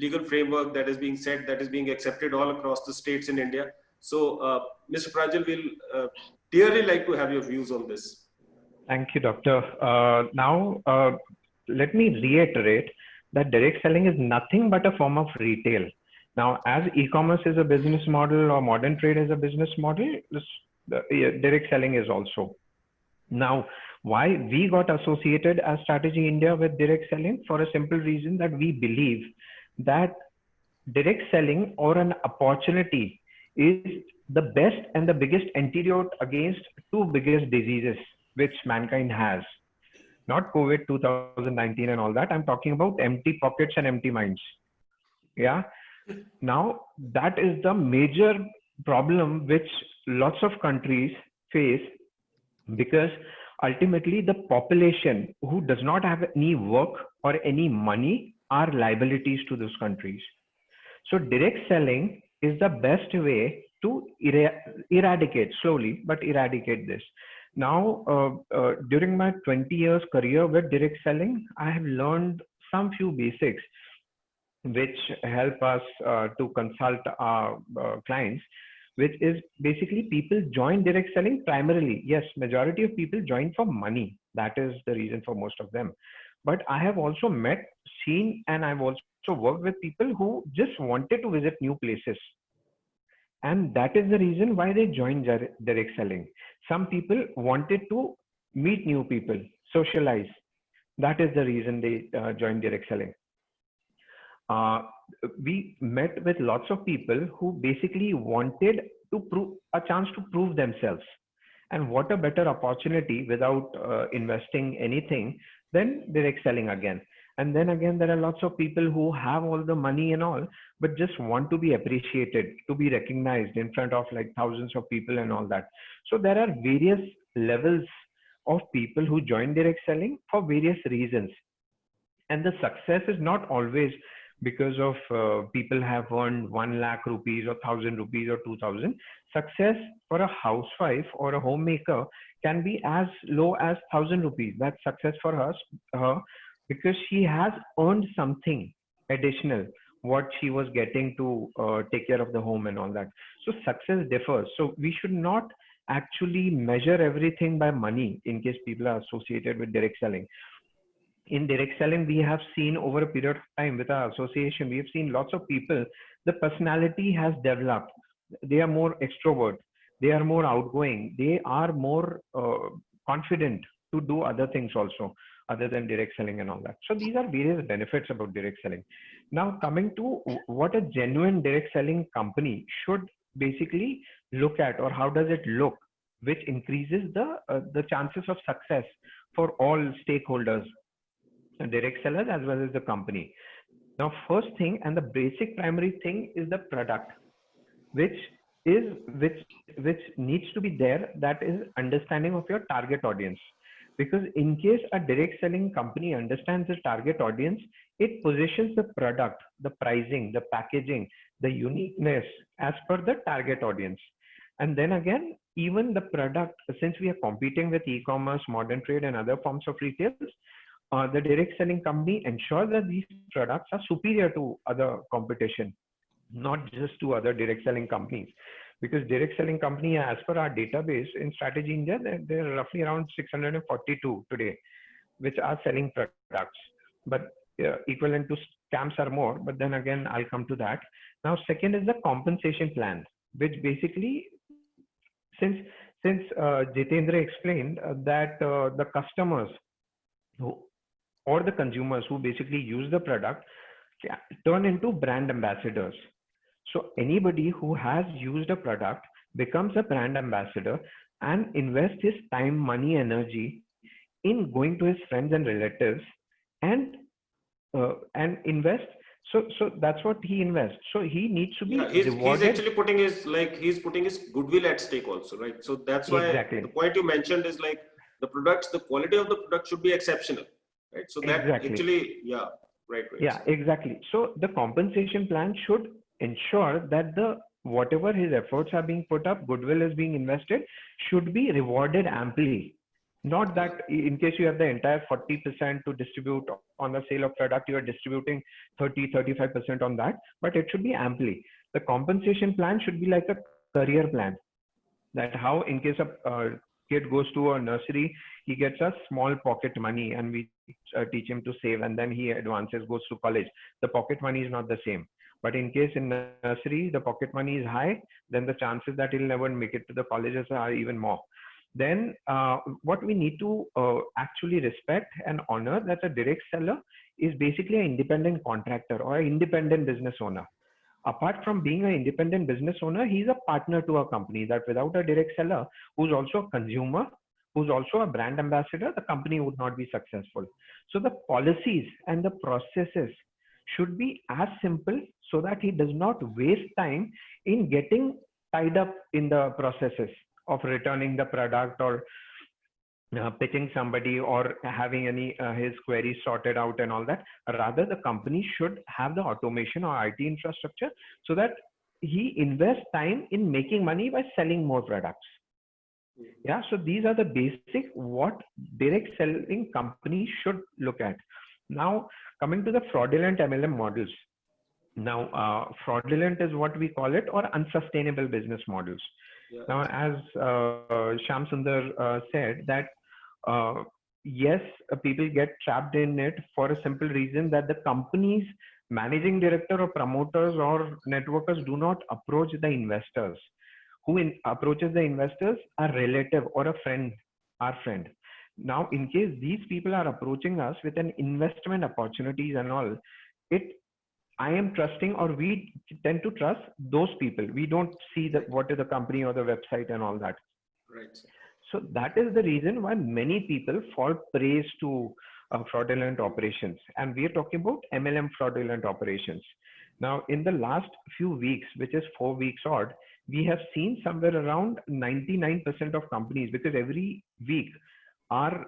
legal framework that is being set, that is being accepted all across the states in India. So, Mr. Pranjal will dearly like to have your views on this. Thank you, Doctor. Now, let me reiterate that direct selling is nothing but a form of retail. Now, as e-commerce is a business model or modern trade is a business model, direct selling is also. Now, why we got associated as Strategy India with direct selling? For a simple reason that we believe that direct selling or an opportunity is the best and the biggest antidote against two biggest diseases which mankind has. Not COVID 2019 and all that. I'm talking about empty pockets and empty minds. Yeah. Now, that is the major problem which lots of countries face, because ultimately the population who does not have any work or any money are liabilities to those countries. So direct selling is the best way to eradicate, slowly, but eradicate this. Now, during my 20 years career with direct selling, I have learned some few basics which help us to consult our clients, which is basically people join direct selling primarily. Yes, majority of people join for money. That is the reason for most of them. But I have also met, seen, and I've also worked with people who just wanted to visit new places. And that is the reason why they joined direct selling. Some people wanted to meet new people, socialize. That is the reason they joined direct selling. We met with lots of people who basically wanted to prove a chance to prove themselves. And what a better opportunity without investing anything than direct selling again. And then again, there are lots of people who have all the money and all, but just want to be appreciated, to be recognized in front of like thousands of people and all that. So there are various levels of people who join direct selling for various reasons. And the success is not always because of people have earned 1 lakh rupees or 1,000 rupees or 2,000. Success for a housewife or a homemaker can be as low as 1,000 rupees. That's success for her because she has earned something additional, what she was getting to take care of the home and all that. So success differs. So we should not actually measure everything by money in case people are associated with direct selling. In direct selling, we have seen over a period of time with our association, we have seen lots of people, the personality has developed. They are more extrovert, they are more outgoing, they are more confident to do other things also other than direct selling and all that. So these are various benefits about direct selling. Now coming to what a genuine direct selling company should basically look at, or how does it look, which increases the chances of success for all stakeholders, direct sellers as well as the company. Now, first thing and the basic primary thing is the product, which needs to be there. That is understanding of your target audience. Because in case a direct selling company understands the target audience, it positions the product, the pricing, the packaging, the uniqueness as per the target audience. And then again, even the product, since we are competing with e-commerce, modern trade, and other forms of retail, the direct selling company ensures that these products are superior to other competition, not just to other direct selling companies. Because direct selling company, as per our database in Strategy India, there are roughly around 642 today, which are selling products. But equivalent to scams are more. But then again, I'll come to that. Now, second is the compensation plan, which basically, since Jitendra explained that the customers or the consumers who basically use the product turn into brand ambassadors. So anybody who has used a product becomes a brand ambassador and invests his time, money, energy in going to his friends and relatives and invest. So that's what he invests. So he needs to be rewarded. He's actually putting he's putting his goodwill at stake also, right? So that's why exactly. The point you mentioned is like the quality of the product should be exceptional, right? So that actually, right. Yeah, exactly. So the compensation plan should ensure that whatever his efforts are being put up, goodwill is being invested, should be rewarded amply. Not that in case you have the entire 40% to distribute on the sale of product, you are distributing 30-35% on that, but it should be amply. The compensation plan should be like a career plan. That how in case a kid goes to a nursery, he gets a small pocket money and we teach him to save, and then he advances, goes to college. The pocket money is not the same. But in case in nursery, the pocket money is high, then the chances that he'll never make it to the colleges are even more. Then what we need to actually respect and honor, that a direct seller is basically an independent contractor or an independent business owner. Apart from being an independent business owner, he's a partner to a company. That without a direct seller who's also a consumer, who's also a brand ambassador, the company would not be successful. So the policies and the processes should be as simple so that he does not waste time in getting tied up in the processes of returning the product or pitching somebody or having his queries sorted out and all that. Rather, the company should have the automation or IT infrastructure so that he invests time in making money by selling more products. Yeah, so these are the basic what direct selling companies should look at. Now, coming to the fraudulent MLM models. Now, fraudulent is what we call it, or unsustainable business models. Yeah. Now, as Shyam Sundar said, that yes, people get trapped in it for a simple reason that the company's managing director or promoters or networkers do not approach the investors. Who approaches the investors? A relative or a friend, our friend. Now, in case these people are approaching us with an investment opportunities and all, I am trusting, or we tend to trust those people. We don't see what is the company or the website and all that. Right. So that is the reason why many people fall prey to fraudulent operations. And we are talking about MLM fraudulent operations. Now, in the last few weeks, which is 4 weeks odd, we have seen somewhere around 99% of companies, because every week our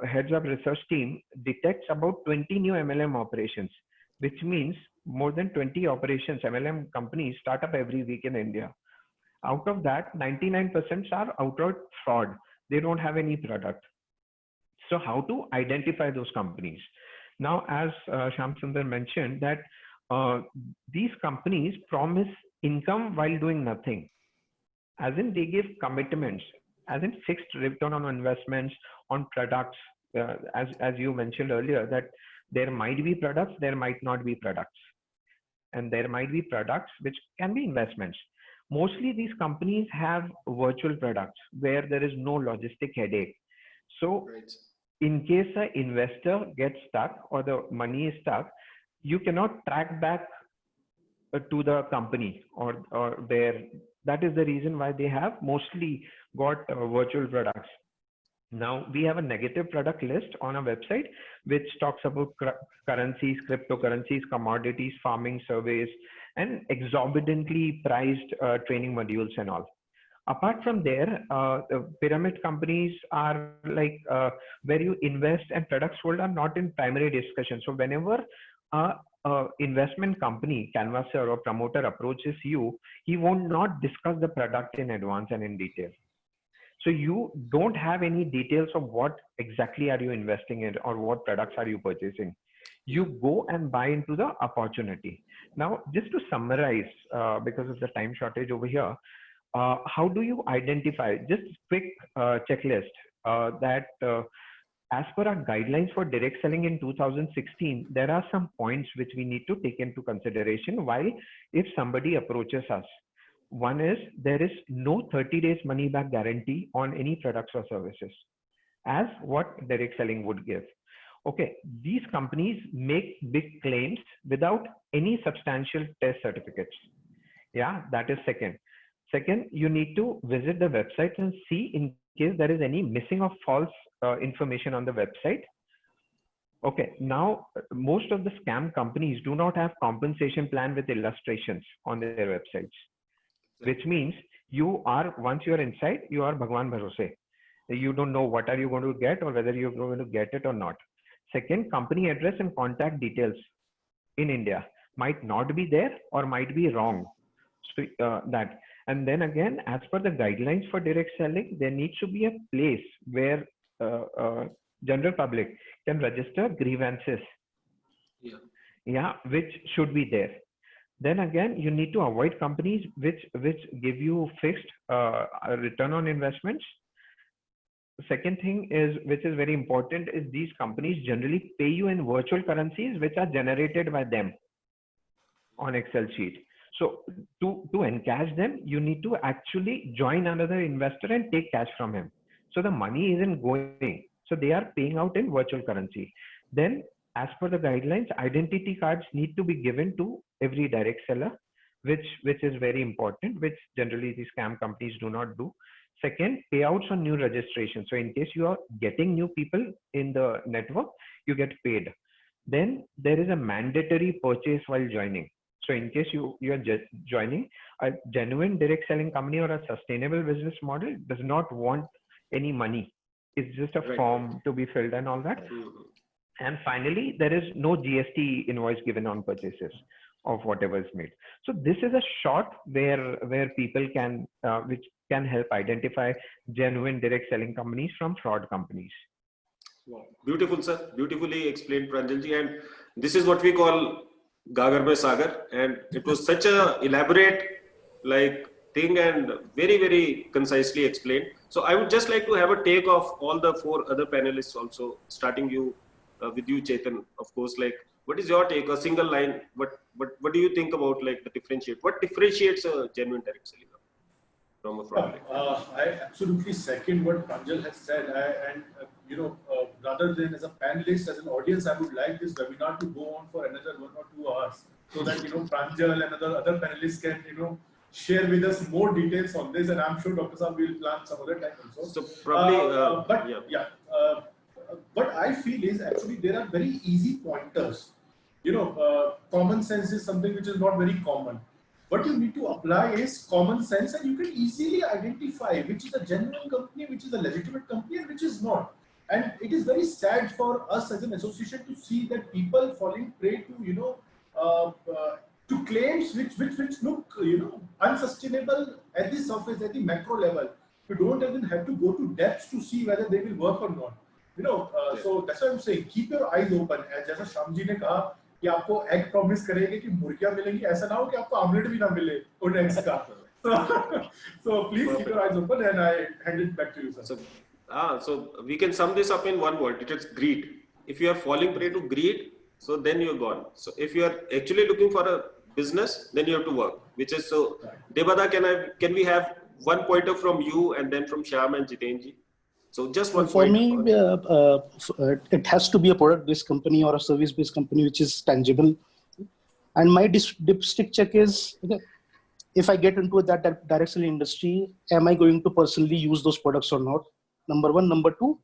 heads of research team detects about 20 new MLM operations, which means more than 20 operations, MLM companies start up every week in India. Out of that, 99% are outright fraud. They don't have any product. So how to identify those companies? Now, as Shyam Sundar mentioned, that these companies promise income while doing nothing. As in, they give commitments. as in fixed return on investments on products. As you mentioned earlier, that there might be products, there might not be products, and there might be products which can be investments. Mostly these companies have virtual products where there is no logistic headache. So Right. in case an investor gets stuck or the money is stuck, you cannot track back to the company or their. That is the reason why they have mostly got virtual products. Now we have a negative product list on our website, which talks about currencies, cryptocurrencies, commodities, farming surveys, and exorbitantly priced training modules and all. Apart from there, the pyramid companies are like where you invest and products sold are not in primary discussion. So whenever investment company, canvasser or promoter approaches you, he won't not discuss the product in advance and in detail. So you don't have any details of what exactly are you investing in or what products are you purchasing. You go and buy into the opportunity. Now, just to summarize, because of the time shortage over here, how do you identify, just quick checklist that as per our guidelines for direct selling in 2016, there are some points which we need to take into consideration while if somebody approaches us. One is there is no 30 days money back guarantee on any products or services as what direct selling would give. Okay, these companies make big claims without any substantial test certificates. Yeah, that is second. Second, you need to visit the website and see in case there is any missing or false information on the website. Okay, now most of the scam companies do not have compensation plan with illustrations on their websites, which means you are, once you are inside, you are Bhagwan Bharose. You don't know what are you going to get or whether you're going to get it or not. Second, company address and contact details in India might not be there or might be wrong. So that, and then again, as per the guidelines for direct selling, there needs to be a place where general public can register grievances. Yeah, which should be there. Then again, you need to avoid companies which give you fixed return on investments. The second thing is, which is very important, is these companies generally pay you in virtual currencies which are generated by them on Excel sheet. So to encash them, you need to actually join another investor and take cash from him. So the money isn't going. So they are paying out in virtual currency. Then as per the guidelines, identity cards need to be given to every direct seller, which is very important, which generally these scam companies do not do. Second, payouts on new registration. So in case you are getting new people in the network, you get paid. Then there is a mandatory purchase while joining. So in case you are just joining, a genuine direct selling company or a sustainable business model does not want any money. It's just a form to be filled and all that. And finally, there is no GST invoice given on purchases of whatever is made. So this is a short where people can, which can help identify genuine direct selling companies from fraud companies. Wow. Beautiful, sir. Beautifully explained, Pranjalji. And this is what we call Gagar Mein Sagar. And it was such a elaborate thing and very, very concisely explained. So I would just like to have a take of all the four other panelists also, starting with you, Chetan, of course. What is your take? A single line. What do you think about the differentiate? What differentiates a genuine direct selling from a fraud? I absolutely second what Pranjal has said. Rather than as a panelist, as an audience, I would like this webinar to go on for another 1 or 2 hours, so that Pranjal and other panelists can share with us more details on this. And I'm sure Dr. Saab will plan some other time also. So probably, what I feel is actually there are very easy pointers. Common sense is something which is not very common. What you need to apply is common sense, and you can easily identify which is a genuine company, which is a legitimate company, and which is not. And it is very sad for us as an association to see that people falling prey to to claims which look unsustainable at the surface, at the macro level. You don't even have to go to depths to see whether they will work or not. So that's why I'm saying keep your eyes open. जैसा श्याम जी ने कहा कि आपको egg promise करेंगे कि मुर्गियां मिलेंगी, ऐसा ना हो कि आपको आमलेट भी ना मिले उन eggs का. So please keep your eyes open, and I hand it back to you, sir. So we can sum this up in one word. It is greed. If you are falling prey to greed, so then you're gone. So if you are actually looking for a business, then you have to work. Which is so. Devada, can we have one pointer from you and then from Shyam and Jitenji? So just one For point. me, it has to be a product-based company or a service-based company which is tangible. And my dipstick check is, okay, if I get into that direct selling industry, am I going to personally use those products or not? Number one. Number two,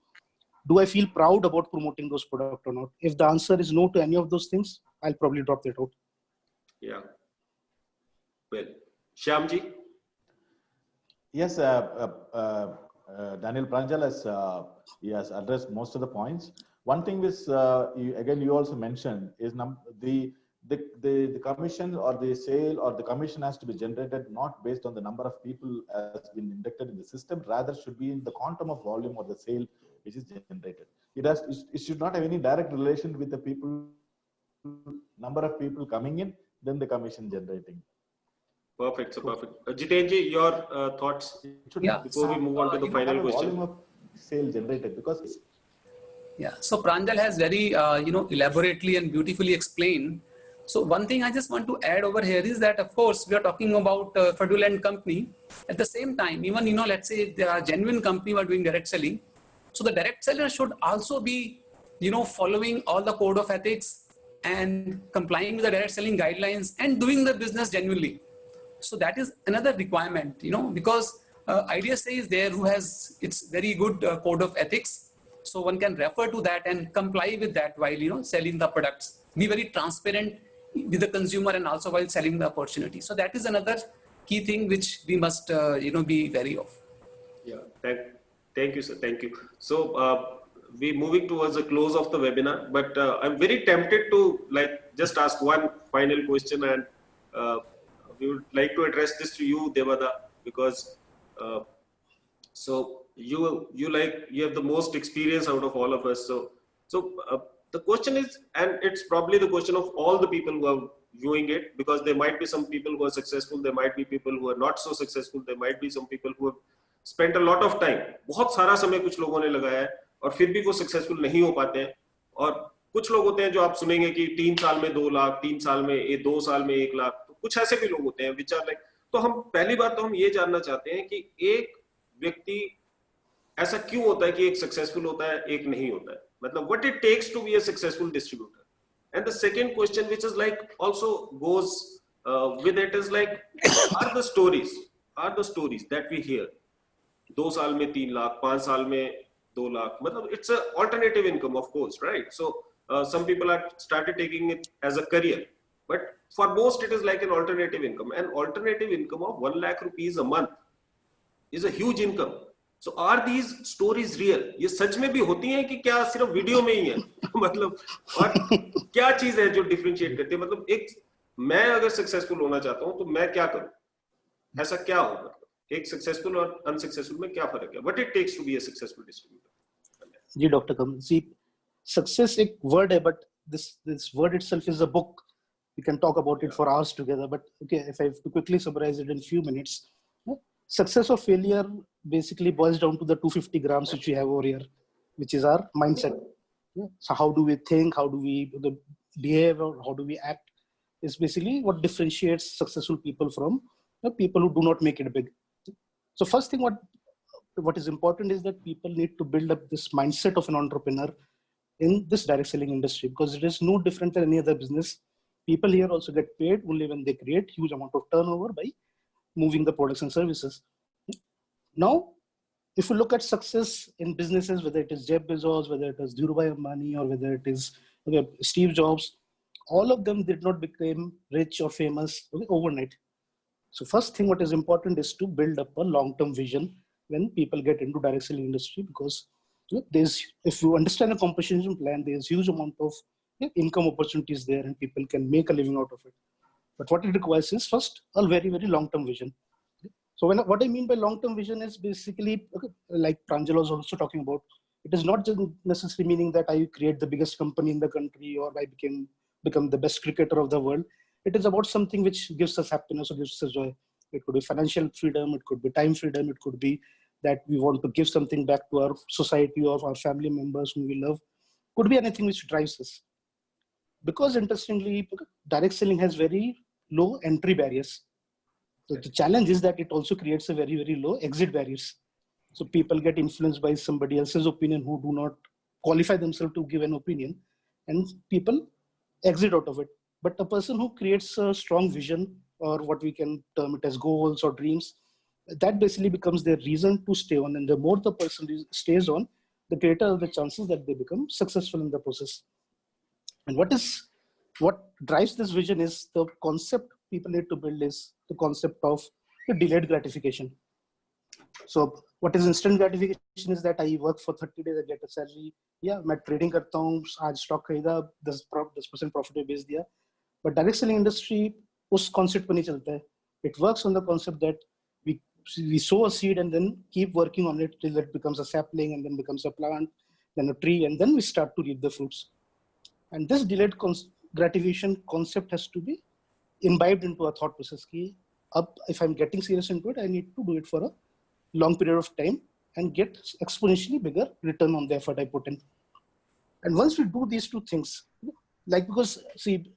do I feel proud about promoting those products or not? If the answer is no to any of those things, I'll probably drop that out. Yeah. Well, Shyamji? Yes, Daniel Pranjal has addressed most of the points. One thing is, you also mentioned is the commission or the sale or the commission has to be generated not based on the number of people has been inducted in the system, rather should be in the quantum of volume or the sale which is generated. It should not have any direct relation with the people, number of people coming in, then the commission generating. Perfect. So perfect. Jitenji, your thoughts before we move on to the final question. Volume of sale generated, because yeah. So Pranjal has very elaborately and beautifully explained. So one thing I just want to add over here is that, of course, we are talking about fraudulent company. At the same time, even let's say there are genuine company who are doing direct selling. So the direct seller should also be following all the code of ethics and complying with the direct selling guidelines and doing the business genuinely. So that is another requirement, because IDSA is there who has its very good code of ethics. So one can refer to that and comply with that while, selling the products. Be very transparent with the consumer and also while selling the opportunity. So that is another key thing which we must, be wary of. Yeah. Thank you, sir. Thank you. So we're moving towards the close of the webinar, but I'm very tempted to just ask one final question, and we would like to address this to you, Devada, because so you have the most experience out of all of us. So the question is, and it's probably the question of all the people who are viewing it, because there might be some people who are successful, there might be people who are not so successful, there might be some people who have spent a lot of time, बहुत सारा समय कुछ लोगों ने लगाया है और फिर भी वो सक्सेसफुल नहीं हो पाते हैं, और कुछ लोग होते हैं जो आप सुनेंगे कि 3 साल में 2 लाख, 3 साल में 2 साल में 1 लाख, तो कुछ ऐसे भी लोग होते हैं विचार लाइक. तो हम पहली बात तो हम ये जानना चाहते हैं कि एक व्यक्ति ऐसा क्यों होता है कि एक सक्सेसफुल होता है, एक नहीं होता है, मतलब what it takes to be a successful distributor. And the second question, which is also goes with it, is are the stories that we hear 2 साल में 3 लाख, 5 साल में 2 लाख, मतलब it's a alternative income, of course, right? So some people are started taking it as a career, but for most it is like an alternative income. An alternative income of 1 lakh rupees a month is a huge income. So are these stories real? ये सच में भी होती हैं कि क्या सिर्फ video में ही है? मतलब और क्या चीज है जो डिफरेंशिएट करती है? मतलब एक मैं अगर सक्सेसफुल होना चाहता हूं तो मैं क्या करूं? ऐसा क्या हो, मतलब एक सक्सेसफुल और अनसक्सेसफुल में क्या फर्क है? What it takes to be a successful distributor? जी डॉक्टर कमल, see, success एक word है, but this word itself is a book. We can talk about it for hours together, but okay, if I have to quickly summarize it in few minutes, success or failure basically boils down to the 250 grams which we have over here, which is our mindset. So how do we think, how do we behave, or how do we act is basically what differentiates successful people from the people who do not make it big. So first thing what is important is that people need to build up this mindset of an entrepreneur in this direct selling industry, because it is no different than any other business. People here also get paid only when they create huge amount of turnover by moving the products and services. Now, if you look at success in businesses, whether it is Jeff Bezos, whether it is Dhirubhai Ambani, or whether it is Steve Jobs, all of them did not become rich or famous overnight. So first thing what is important is to build up a long-term vision when people get into direct selling industry, because if you understand a compensation plan, there's huge amount of income opportunities there and people can make a living out of it. But what it requires is first a very, very long-term vision. So what I mean by long-term vision is basically, like Pranjal was also talking about, it is not just necessarily meaning that I create the biggest company in the country or I become the best cricketer of the world. It is about something which gives us happiness or gives us joy. It could be financial freedom. It could be time freedom. It could be that we want to give something back to our society or our family members whom we love. Could be anything which drives us. Because interestingly, direct selling has very low entry barriers. So the challenge is that it also creates a very, very low exit barriers. So people get influenced by somebody else's opinion who do not qualify themselves to give an opinion, and people exit out of it. But a person who creates a strong vision, or what we can term it as goals or dreams, that basically becomes their reason to stay on. And the more the person stays on, the greater are the chances that they become successful in the process. And what drives this vision is the concept people need to build is the concept of the delayed gratification. So what is instant gratification is that I work for 30 days, I get a salary. Yeah, मैं trading करता हूँ, आज stock खरीदा, 10% profit में बेच दिया. But direct selling industry उस concept पर नहीं चलता है. It works on the concept that we sow a seed and then keep working on it till it becomes a sapling and then becomes a plant, then a tree, and then we start to reap the fruits. And this delayed gratification concept has to be imbibed into our thought process. If I'm getting serious into it, I need to do it for a long period of time and get exponentially bigger return on the effort I put in. And once we do these two things, like, because see,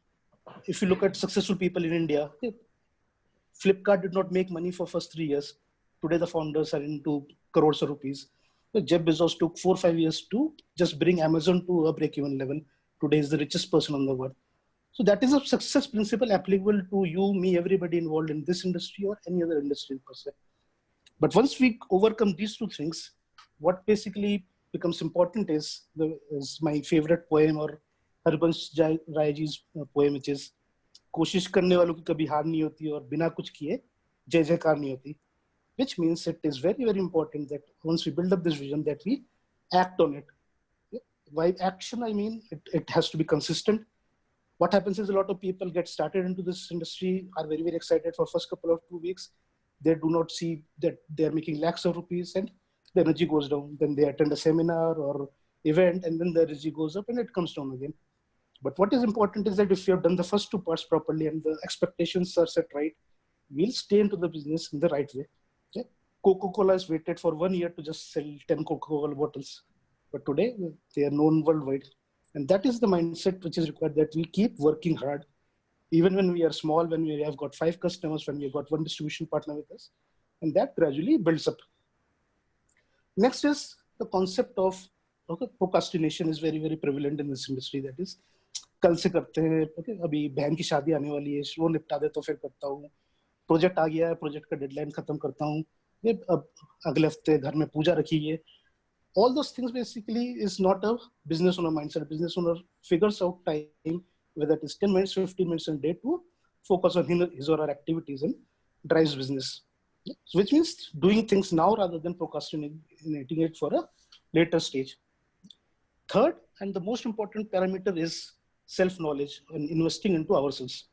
if you look at successful people in India, Flipkart did not make money for first 3 years. Today, the founders are into crores of rupees. Jeff Bezos took 4 or 5 years to just bring Amazon to a break-even level. Today is the richest person in the world. So that is a success principle applicable to you, me, everybody involved in this industry or any other industry per se. But once we overcome these two things, what basically becomes important is my favorite poem, or Harivansh Rai ji's poem, which is कोशिश करने वालों की कभी हार नहीं होती और बिना कुछ किए जय जयकार नहीं होती. Which means it is very, very important that once we build up this vision, that we act on it. By action, I mean it has to be consistent. What happens is a lot of people get started into this industry, are very, very excited for first couple of 2 weeks. They do not see that they're making lakhs of rupees and the energy goes down. Then they attend a seminar or event and then the energy goes up and it comes down again. But what is important is that if you have done the first two parts properly and the expectations are set right, we'll stay into the business in the right way. Okay? Coca-Cola has waited for 1 year to just sell 10 Coca-Cola bottles. But today they are known worldwide. And that is the mindset which is required, that we keep working hard. Even when we are small, when we have got 5 customers, when we have got 1 distribution partner with us, and that gradually builds up. Next is the concept of procrastination is very, very prevalent in this industry. That is, कल से करते हैं, अभी बहन की शादी आने वाली है, वो निपटा दे तो फिर करता हूँ, प्रोजेक्ट आ गया है, प्रोजेक्ट का डेडलाइन खत्म करता हूँ, अब अगले हफ्ते घर में पूजा रखी है. All those things basically is not a business owner mindset. Business owner figures out time, whether it is 10 minutes, 15 minutes a day, to focus on his or her activities and drives business. So which means doing things now rather than procrastinating it for a later stage. Third, and the most important parameter is self-knowledge and investing into ourselves.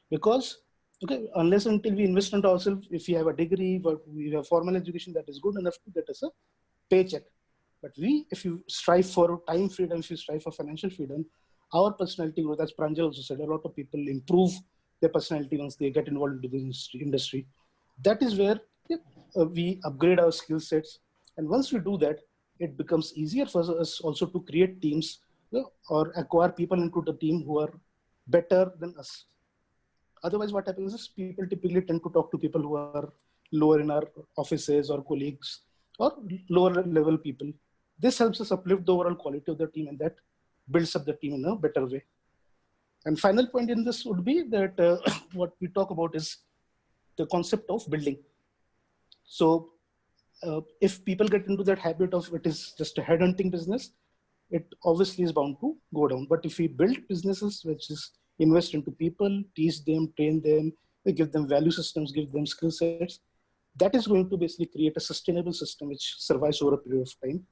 Because unless until we invest into ourselves, if we have a degree, but we have formal education, that is good enough to get us a paycheck. But if you strive for time freedom, if you strive for financial freedom, our personality growth, as Pranjal also said, a lot of people improve their personality once they get involved into the industry. That is where we upgrade our skill sets. And once we do that, it becomes easier for us also to create teams or acquire people into the team who are better than us. Otherwise, what happens is people typically tend to talk to people who are lower in our offices or colleagues or lower level people. This helps us uplift the overall quality of the team, and that builds up the team in a better way. And final point in this would be that what we talk about is the concept of building. So if people get into that habit of it is just a headhunting business, it obviously is bound to go down. But if we build businesses which is invest into people, teach them, train them, give them value systems, give them skill sets, that is going to basically create a sustainable system which survives over a period of time.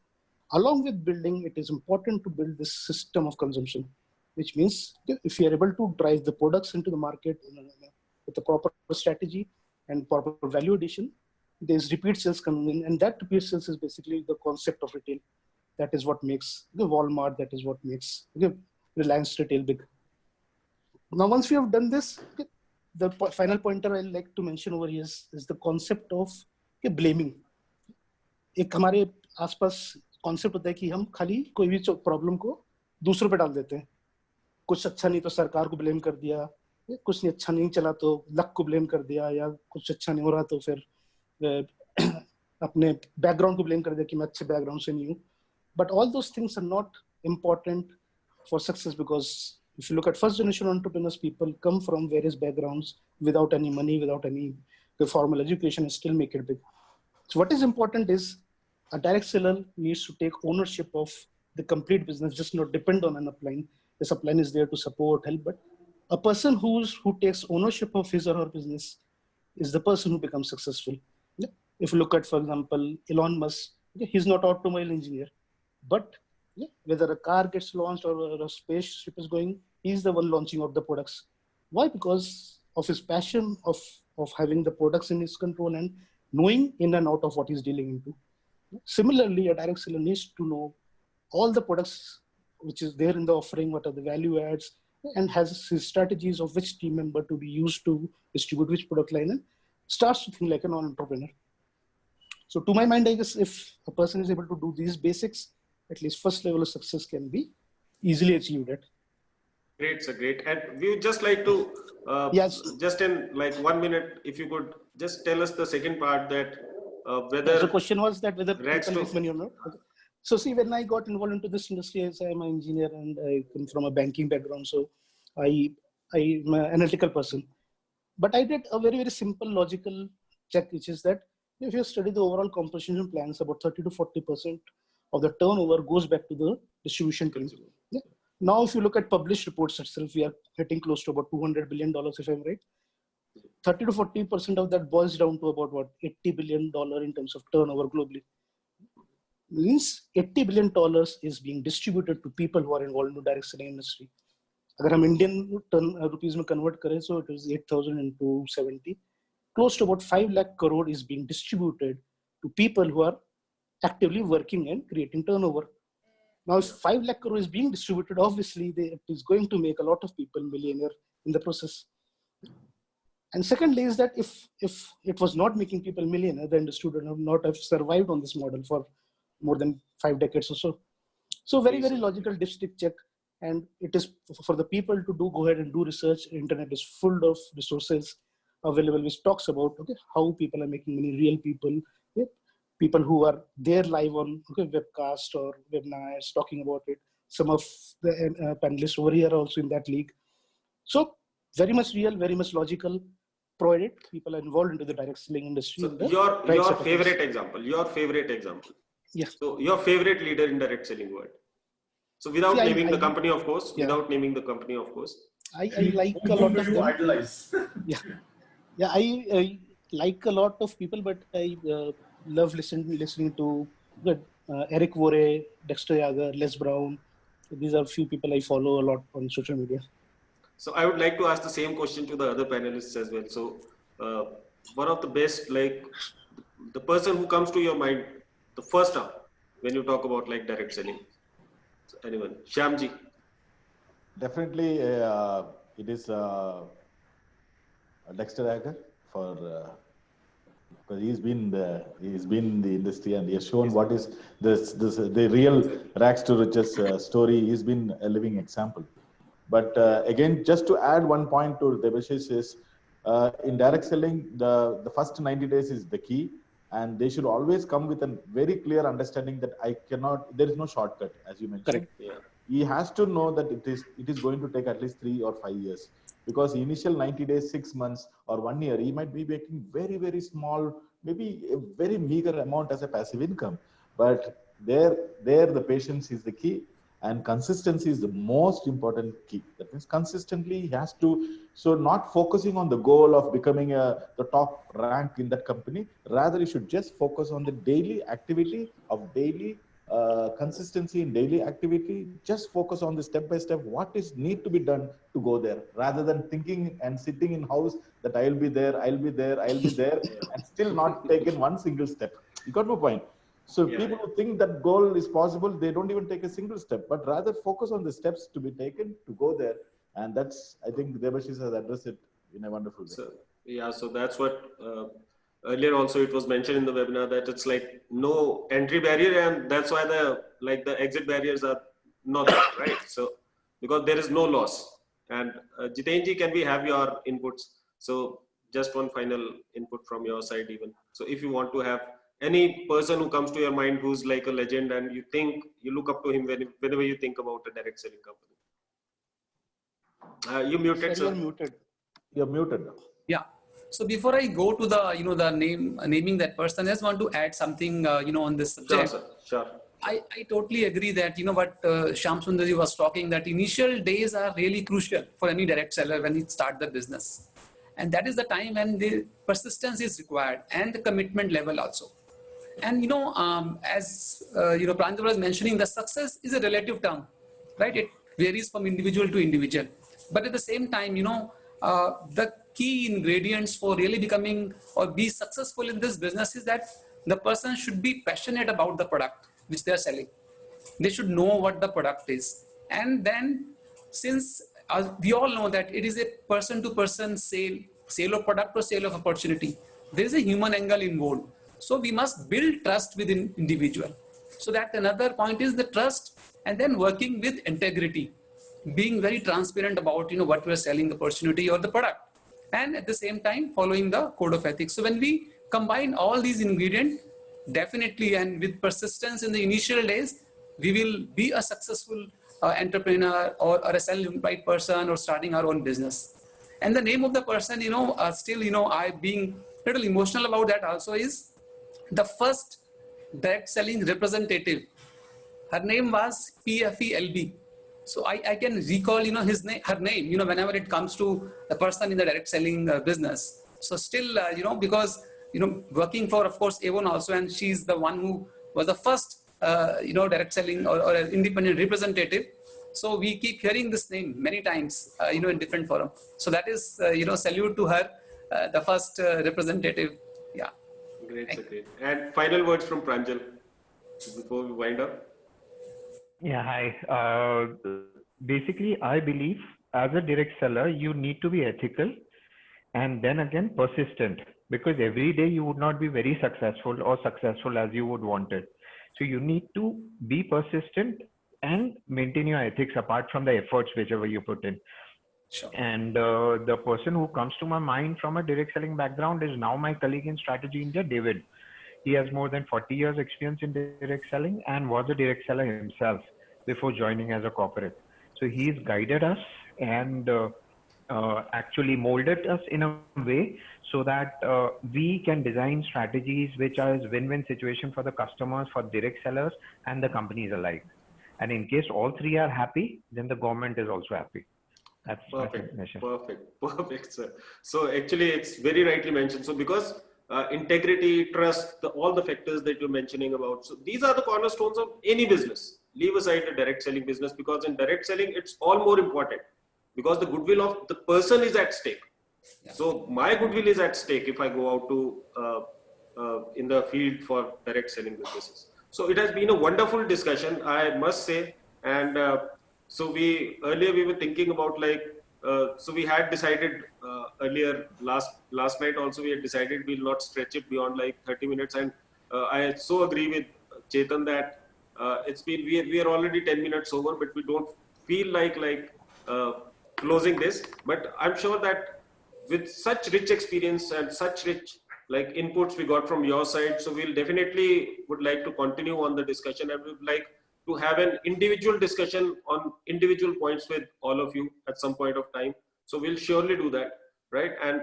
Along with building, it is important to build this system of consumption, which means if you are able to drive the products into the market with a proper strategy and proper value addition, there's repeat sales coming in, and that repeat sales is basically the concept of retail. That is what makes the Walmart, that is what makes the Reliance Retail big. Now, once we have done this, final pointer I like to mention over here is the concept of blaming. एक हमारे आसपास concept होता है कि हम खाली कोई भी प्रॉब्लम को दूसरों पे डाल देते हैं. कुछ अच्छा नहीं तो सरकार को ब्लेम कर दिया, कुछ नहीं अच्छा नहीं चला तो लक को ब्लेम कर दिया, या कुछ अच्छा नहीं हो रहा तो फिर अपने बैकग्राउंड को ब्लेम कर दिया कि मैं अच्छे बैकग्राउंड से नहीं हूँ. But all those things are not important for success, because if you look at first generation entrepreneurs, people come from various backgrounds without any money, without any formal education, and still make it big. So what is important is a direct seller needs to take ownership of the complete business, just not depend on an upline. The upline is there to support, help, but a person who takes ownership of his or her business is the person who becomes successful. If you look at, for example, Elon Musk, he's not an automobile engineer, but whether a car gets launched or a spaceship is going, he's the one launching of the products. Why? Because of his passion of having the products in his control and knowing in and out of what he's dealing into. Similarly, a direct seller needs to know all the products which is there in the offering, what are the value adds, and has his strategies of which team member to be used to distribute which product line, and starts to think like an entrepreneur. So to my mind, I guess if a person is able to do these basics, at least first level of success can be easily achieved at. Great, sir, great. And we would just like to, Yes. just in like 1 minute, if you could just tell us the second part, that whether... The question was that whether rags people to... make money or not. Okay. So see, when I got involved into this industry, as I'm an engineer and I come from a banking background, so I'm an analytical person. But I did a very, very simple logical check, which is that if you study the overall composition plans, about 30 to 40% of the turnover goes back to the distribution team. Yeah. Now, if you look at published reports itself, we are getting close to about $200 billion, if I'm right. 30 to 40% of that boils down to about what, $80 billion in terms of turnover globally. Means $80 billion is being distributed to people who are involved in the direct selling industry. Agar hum Indian rupees mein convert kare, so it is 8,000 into 70. Close to about 5 lakh crore is being distributed to people who are actively working and creating turnover. Now, if 5 lakh crore is being distributed, obviously it is going to make a lot of people millionaire in the process. And secondly is that if it was not making people millionaire, the industry would not have survived on this model for more than 5 decades or so. So very, very logical district check. And it is for the people to go ahead and do research. Internet is full of resources available, which talks about how people are making money, real people, people who are there live on webcast or webinars talking about it. Some of the panelists over here are also in that league. So very much real, very much logical, provided people are involved into the direct selling industry. So your favorite example, Yeah. So your favorite leader in direct selling world. So without naming the company, of course, without naming the company, of course. I like a lot of them. Idolize? I like a lot of people, but I love listening to Eric Worre, Dexter Yager, Les Brown. These are a few people I follow a lot on social media. So I would like to ask the same question to the other panelists as well. So one of the best, like the person who comes to your mind, the first up when you talk about like direct selling. So anyone, Shyamji. Definitely, it is Dexter Yager because he's been in the industry and he has shown what is the real rags to riches story. He's been a living example. But again, just to add one point to Debashish is in direct selling, the first 90 days is the key, and they should always come with a very clear understanding that there is no shortcut, as you mentioned. Correct. Yeah. He has to know that it is going to take at least 3 or 5 years, because initial 90 days, 6 months or 1 year, he might be making very, very small, maybe a very meager amount as a passive income. But there the patience is the key. And consistency is the most important key. That means consistently he has to, so not focusing on the goal of becoming the top rank in that company, rather you should just focus on the daily activity of daily consistency in daily activity. Just focus on the step by step, what is need to be done to go there, rather than thinking and sitting in house that I'll be there, and still not taken one single step. You got my point? So people who think that goal is possible, they don't even take a single step, but rather focus on the steps to be taken to go there. And that's, I think Debashish has addressed it in a wonderful way. So, yeah, so that's what earlier also it was mentioned in the webinar that it's like no entry barrier, and that's why the exit barriers are not there, right? So because there is no loss. And Jitenji, can we have your inputs? So just one final input from your side, even. So if you want to have any person who comes to your mind who's like a legend and you think you look up to him whenever you think about a direct selling company. You muted, Sir, sir. you're muted. You're muted. Yeah. So before I go to the the naming that person, I just want to add something on this subject. Sure, sir. Sure. I totally agree that what Shyam Sundarji was talking, that initial days are really crucial for any direct seller when he starts the business, and that is the time when the persistence is required and the commitment level also. And as Pranjal was mentioning, the success is a relative term, right? It varies from individual to individual, but at the same time, the key ingredients for really becoming or be successful in this business is that the person should be passionate about the product which they are selling. They should know what the product is. And then, since we all know that it is a person-to-person sale of product or sale of opportunity, there is a human angle involved. So we must build trust within individual. So that another point is the trust, and then working with integrity, being very transparent about what we are selling, the opportunity or the product, and at the same time following the code of ethics. So when we combine all these ingredients, definitely, and with persistence in the initial days, we will be a successful entrepreneur or a self-employed person or starting our own business. And the name of the person, still, I being a little emotional about that also, is the first direct selling representative. Her name was PFELB. So I can recall, her name, whenever it comes to the person in the direct selling business. So still, because, working for, of course, Avon also, and she's the one who was the first, direct selling or an independent representative. So we keep hearing this name many times, in different forums. So that is, salute to her, the first representative. Yeah. Great, sir, great. And final words from Pranjal before we wind up. Yeah, hi. Basically, I believe as a direct seller, you need to be ethical and then again persistent, because every day you would not be very successful or successful as you would want it. So you need to be persistent and maintain your ethics apart from the efforts whichever you put in. Sure. And the person who comes to my mind from a direct selling background is now my colleague in Strategy India, David. He has more than 40 years experience in direct selling and was a direct seller himself before joining as a corporate. So he's guided us and actually molded us in a way so that we can design strategies which are a win-win situation for the customers, for direct sellers and the companies alike. And in case all three are happy, then the government is also happy. That's perfect. Perfect, sir. So actually it's very rightly mentioned. So because integrity, trust, all the factors that you're mentioning about. So these are the cornerstones of any business. Leave aside the direct selling business, because in direct selling, it's all more important because the goodwill of the person is at stake. Yeah. So my goodwill is at stake if I go out to in the field for direct selling businesses. So it has been a wonderful discussion, I must say. And so earlier we were thinking about so we had decided earlier last night also we had decided we'll not stretch it beyond 30 minutes. And I so agree with Chetan that it's been, we are already 10 minutes over, but we don't feel like closing this. But I'm sure that with such rich experience and such rich inputs we got from your side, so we'll definitely would like to continue on the discussion, and we would like to have an individual discussion on individual points with all of you at some point of time. So we'll surely do that, right? And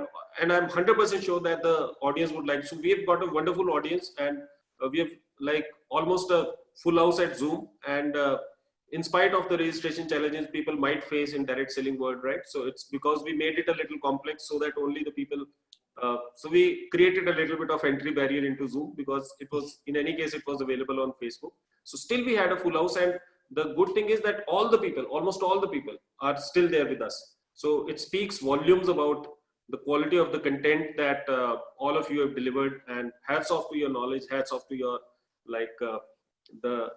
I'm 100% sure that the audience would like. So we've got a wonderful audience, and we have almost a full house at Zoom. And in spite of the registration challenges people might face in direct selling world, right? So it's because we made it a little complex so that only the people. So we created a little bit of entry barrier into Zoom, because it was, in any case, it was available on Facebook. So still we had a full house, and the good thing is that all the people, almost all the people are still there with us. So it speaks volumes about the quality of the content that all of you have delivered, and hats off to your knowledge, hats off to your the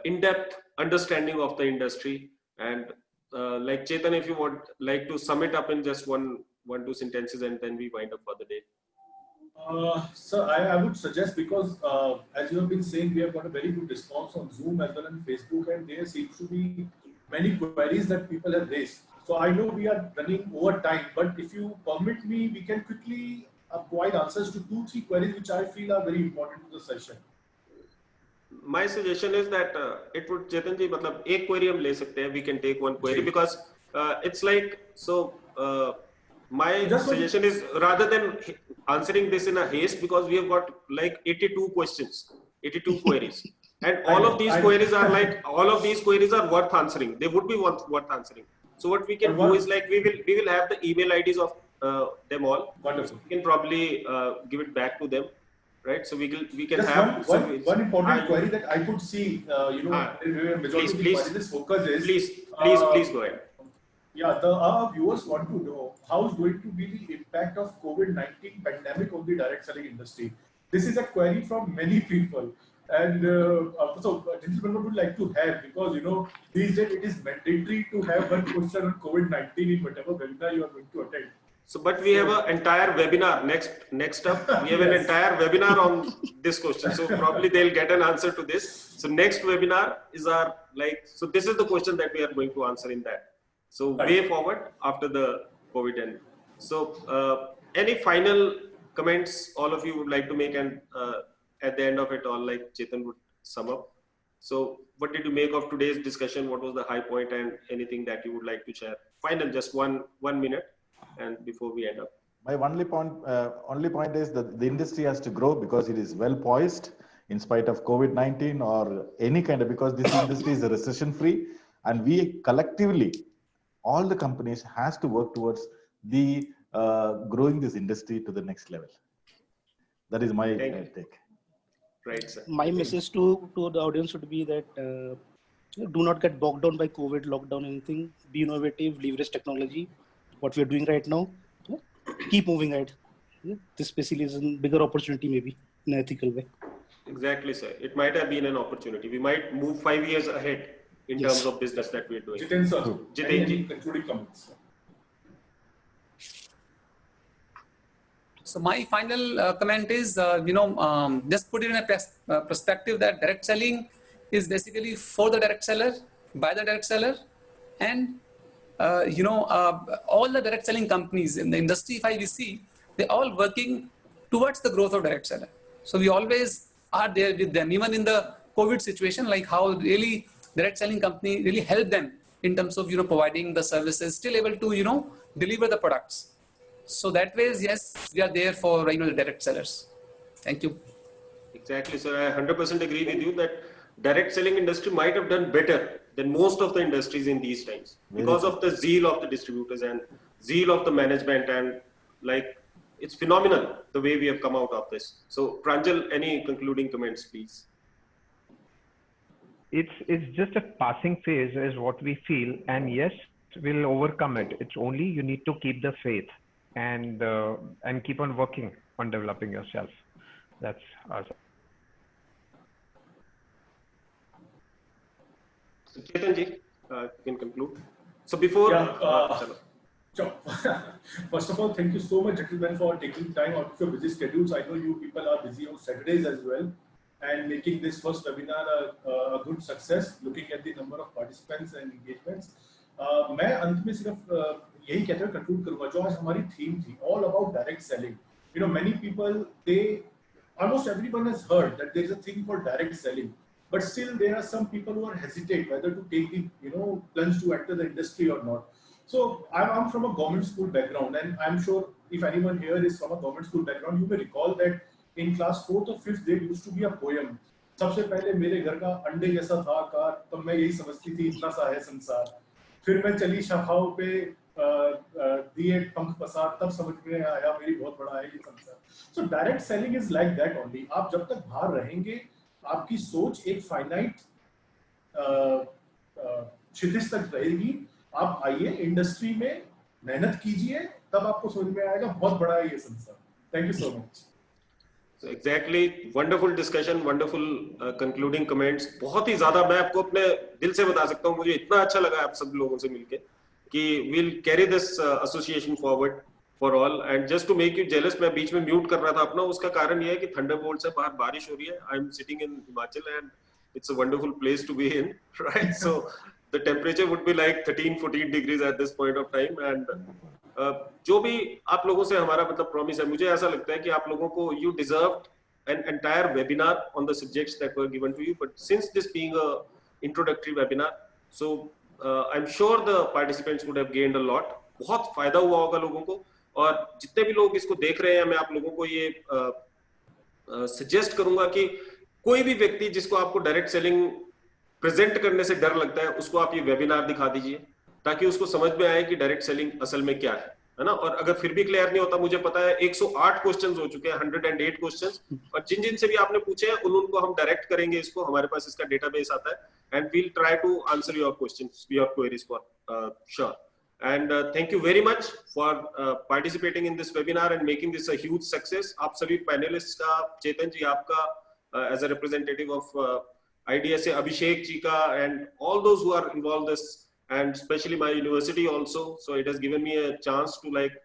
in-depth understanding of the industry. And Chetan, if you want to sum it up in just one 1-2 sentences, and then we wind up for the day. Sir, I would suggest, because as you have been saying, we have got a very good response on Zoom as well as Facebook, and there seems to be many queries that people have raised. So I know we are running over time, but if you permit me, we can quickly provide answers to 2-3 queries which I feel are very important to the session. My suggestion is that it would, Chetan ji, मतलब एक query हम ले सकते हैं. We can take one query because it's like so. My suggestion is, rather than answering this in a haste, because we have got like 82 questions, 82 queries, and all of these queries are worth answering. They would be worth answering. So what we can do is, like, we will have the email IDs of them all. Wonderful. We can probably give it back to them, right? So we can just have one important query that I could see. Majority of the queries focus is. Please go ahead. Yeah, our viewers want to know how is going to be the impact of COVID-19 pandemic on the direct selling industry. This is a query from many people, and so gentlemen would like to have, because these days it is mandatory to have one question on COVID-19 in whatever webinar you are going to attend. So, but we have an entire webinar next up. We have an entire webinar on this question. So probably they'll get an answer to this. So next webinar is our so this is the question that we are going to answer in that. So way forward after the COVID end. So any final comments all of you would like to make, and at the end of it all, like Chetan would sum up. So what did you make of today's discussion? What was the high point, and anything that you would like to share? Final, just one minute, and before we end up. My only point is that the industry has to grow because it is well poised in spite of COVID-19 or any kind of, because this industry is recession free, and we collectively, all the companies has to work towards the growing this industry to the next level. That is my take. Right, sir. My message to the audience would be that do not get bogged down by COVID, lockdown, anything. Be innovative, leverage technology. What we are doing right now, keep moving ahead. This basically is a bigger opportunity, maybe in an ethical way. Exactly, sir. It might have been an opportunity. We might move 5 years ahead in terms of business that we are doing. Jiten sir, Jiten, concluding comments. So my final comment is, just put it in a perspective that direct selling is basically for the direct seller, by the direct seller, and all the direct selling companies in the industry, if we see, they're all working towards the growth of direct seller. So we always are there with them, even in the COVID situation, like how really direct selling company really help them in terms of providing the services, still able to deliver the products. So that way, yes, we are there for the direct sellers. Thank you. Exactly, sir. I 100% agree with you that direct selling industry might have done better than most of the industries in these times because of the zeal of the distributors and zeal of the management, and it's phenomenal the way we have come out of this. So Pranjal, any concluding comments, please? It's just a passing phase is what we feel, and yes, we'll overcome it. It's only you need to keep the faith and keep on working on developing yourself. That's awesome. So Chetan ji, you can conclude. So before, sure. First of all, thank you so much, gentlemen, for taking time out of your busy schedules. I know you people are busy on Saturdays as well, and making this first webinar a good success, looking at the number of participants and engagements. मैं अंत में सिर्फ यही कहते हुए conclude करूँगा, जो आज हमारी theme थी, all about direct selling. Many people, almost everyone has heard that there is a thing called direct selling, but still there are some people who are hesitate whether to take the plunge to enter the industry or not. So I'm from a government school background, and I'm sure if anyone here is from a government school background, you may recall that in class 4th or 5th there used to be a poem. सबसे पहले मेरे घर का अंडे जैसा था आकार, तब मैं यही समझती थी इतना सा है संसार. फिर मैं चली शाखाओं पे दिए पंख पसार, तब समझ में आया मेरी बहुत बड़ा है ये संसार. So direct selling is like that only. आप जब तक बाहर रहेंगे, आपकी सोच एक फाइनाइट क्षितिज तक रहेगी. आप आइए इंडस्ट्री में, मेहनत कीजिए, तब आपको समझ में आएगा बहुत बड़ा है ये संसार. Thank you so much. So exactly, wonderful discussion, wonderful concluding comments. बहुत ही ज़्यादा मैं आपको अपने दिल से बता सकता हूँ, मुझे इतना अच्छा लगा आप सब लोगों से मिलके कि we'll carry this association forward. for all. And just to make you jealous, मैं बीच में mute कर रहा था अपना, उसका कारण ये है कि thunderbolts है, बाहर बारिश हो रही है. I'm sitting in Himachal and it's a wonderful place to be in, right? So the temperature would be like 13-14 degrees at this point of time. And जो भी आप लोगों से हमारा मतलब promise है, मुझे ऐसा लगता है कि आप लोगों को you deserved an entire webinar on the subjects that were given to you. But since this being a introductory webinar, so I'm sure the participants would have gained a lot. बहुत फायदा हुआ होगा लोगों को. और जितने भी लोग इसको देख रहे हैं, मैं आप लोगों को ये सजेस्ट करूंगा कि कोई भी व्यक्ति जिसको आपको डायरेक्ट सेलिंग प्रेजेंट करने से डर लगता है, उसको आप ये वेबिनार दिखा दीजिए, ताकि उसको समझ में आए कि डायरेक्ट सेलिंग असल में क्या है ना. और अगर फिर भी क्लियर नहीं होता, मुझे पता है 108 क्वेश्चंस हो चुके हैं, 108 क्वेश्चंस, और जिन जिन से भी आपने पूछे हैं उनको हम डायरेक्ट करेंगे. इसको हमारे पास इसका डेटाबेस आता है, and we'll try to answer your questions, your queries for sure. And thank you very much for participating in this webinar and making this a huge success. आप सभी panelists का, चेतन जी आपका as a representative of IDSA, Abhishek ji ka, and all those who are involved this, and especially my university also. So it has given me a chance to like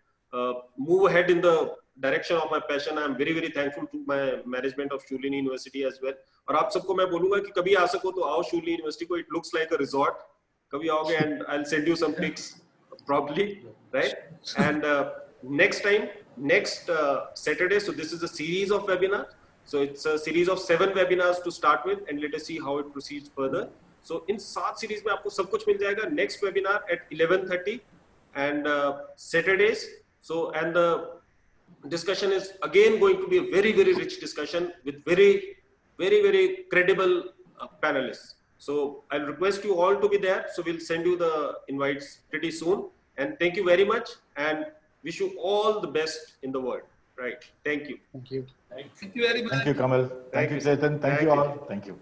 move ahead in the direction of my passion. I am very very thankful to my management of Shulini University as well. और आप सबको मैं बोलूँगा कि कभी आ सको तो आओ Shulini University को. It looks like a resort. कभी आओगे and I'll send you some pics. Probably, right? And next time, next Saturday, so this is a series of webinars. So it's a series of 7 webinars to start with, and let us see how it proceeds further. So in 7 series में आपको सब कुछ मिल जाएगा. Next webinar at 11:30 and Saturdays. So and the discussion is again going to be a very very rich discussion with very credible panelists. So I'll request you all to be there. So we'll send you the invites pretty soon. And thank you very much, and wish you all the best in the world. Right? Thank you. Thank you. Thank you very much. Thank you, Kamal. Thank you, Chetan. Thank you all. Thank you.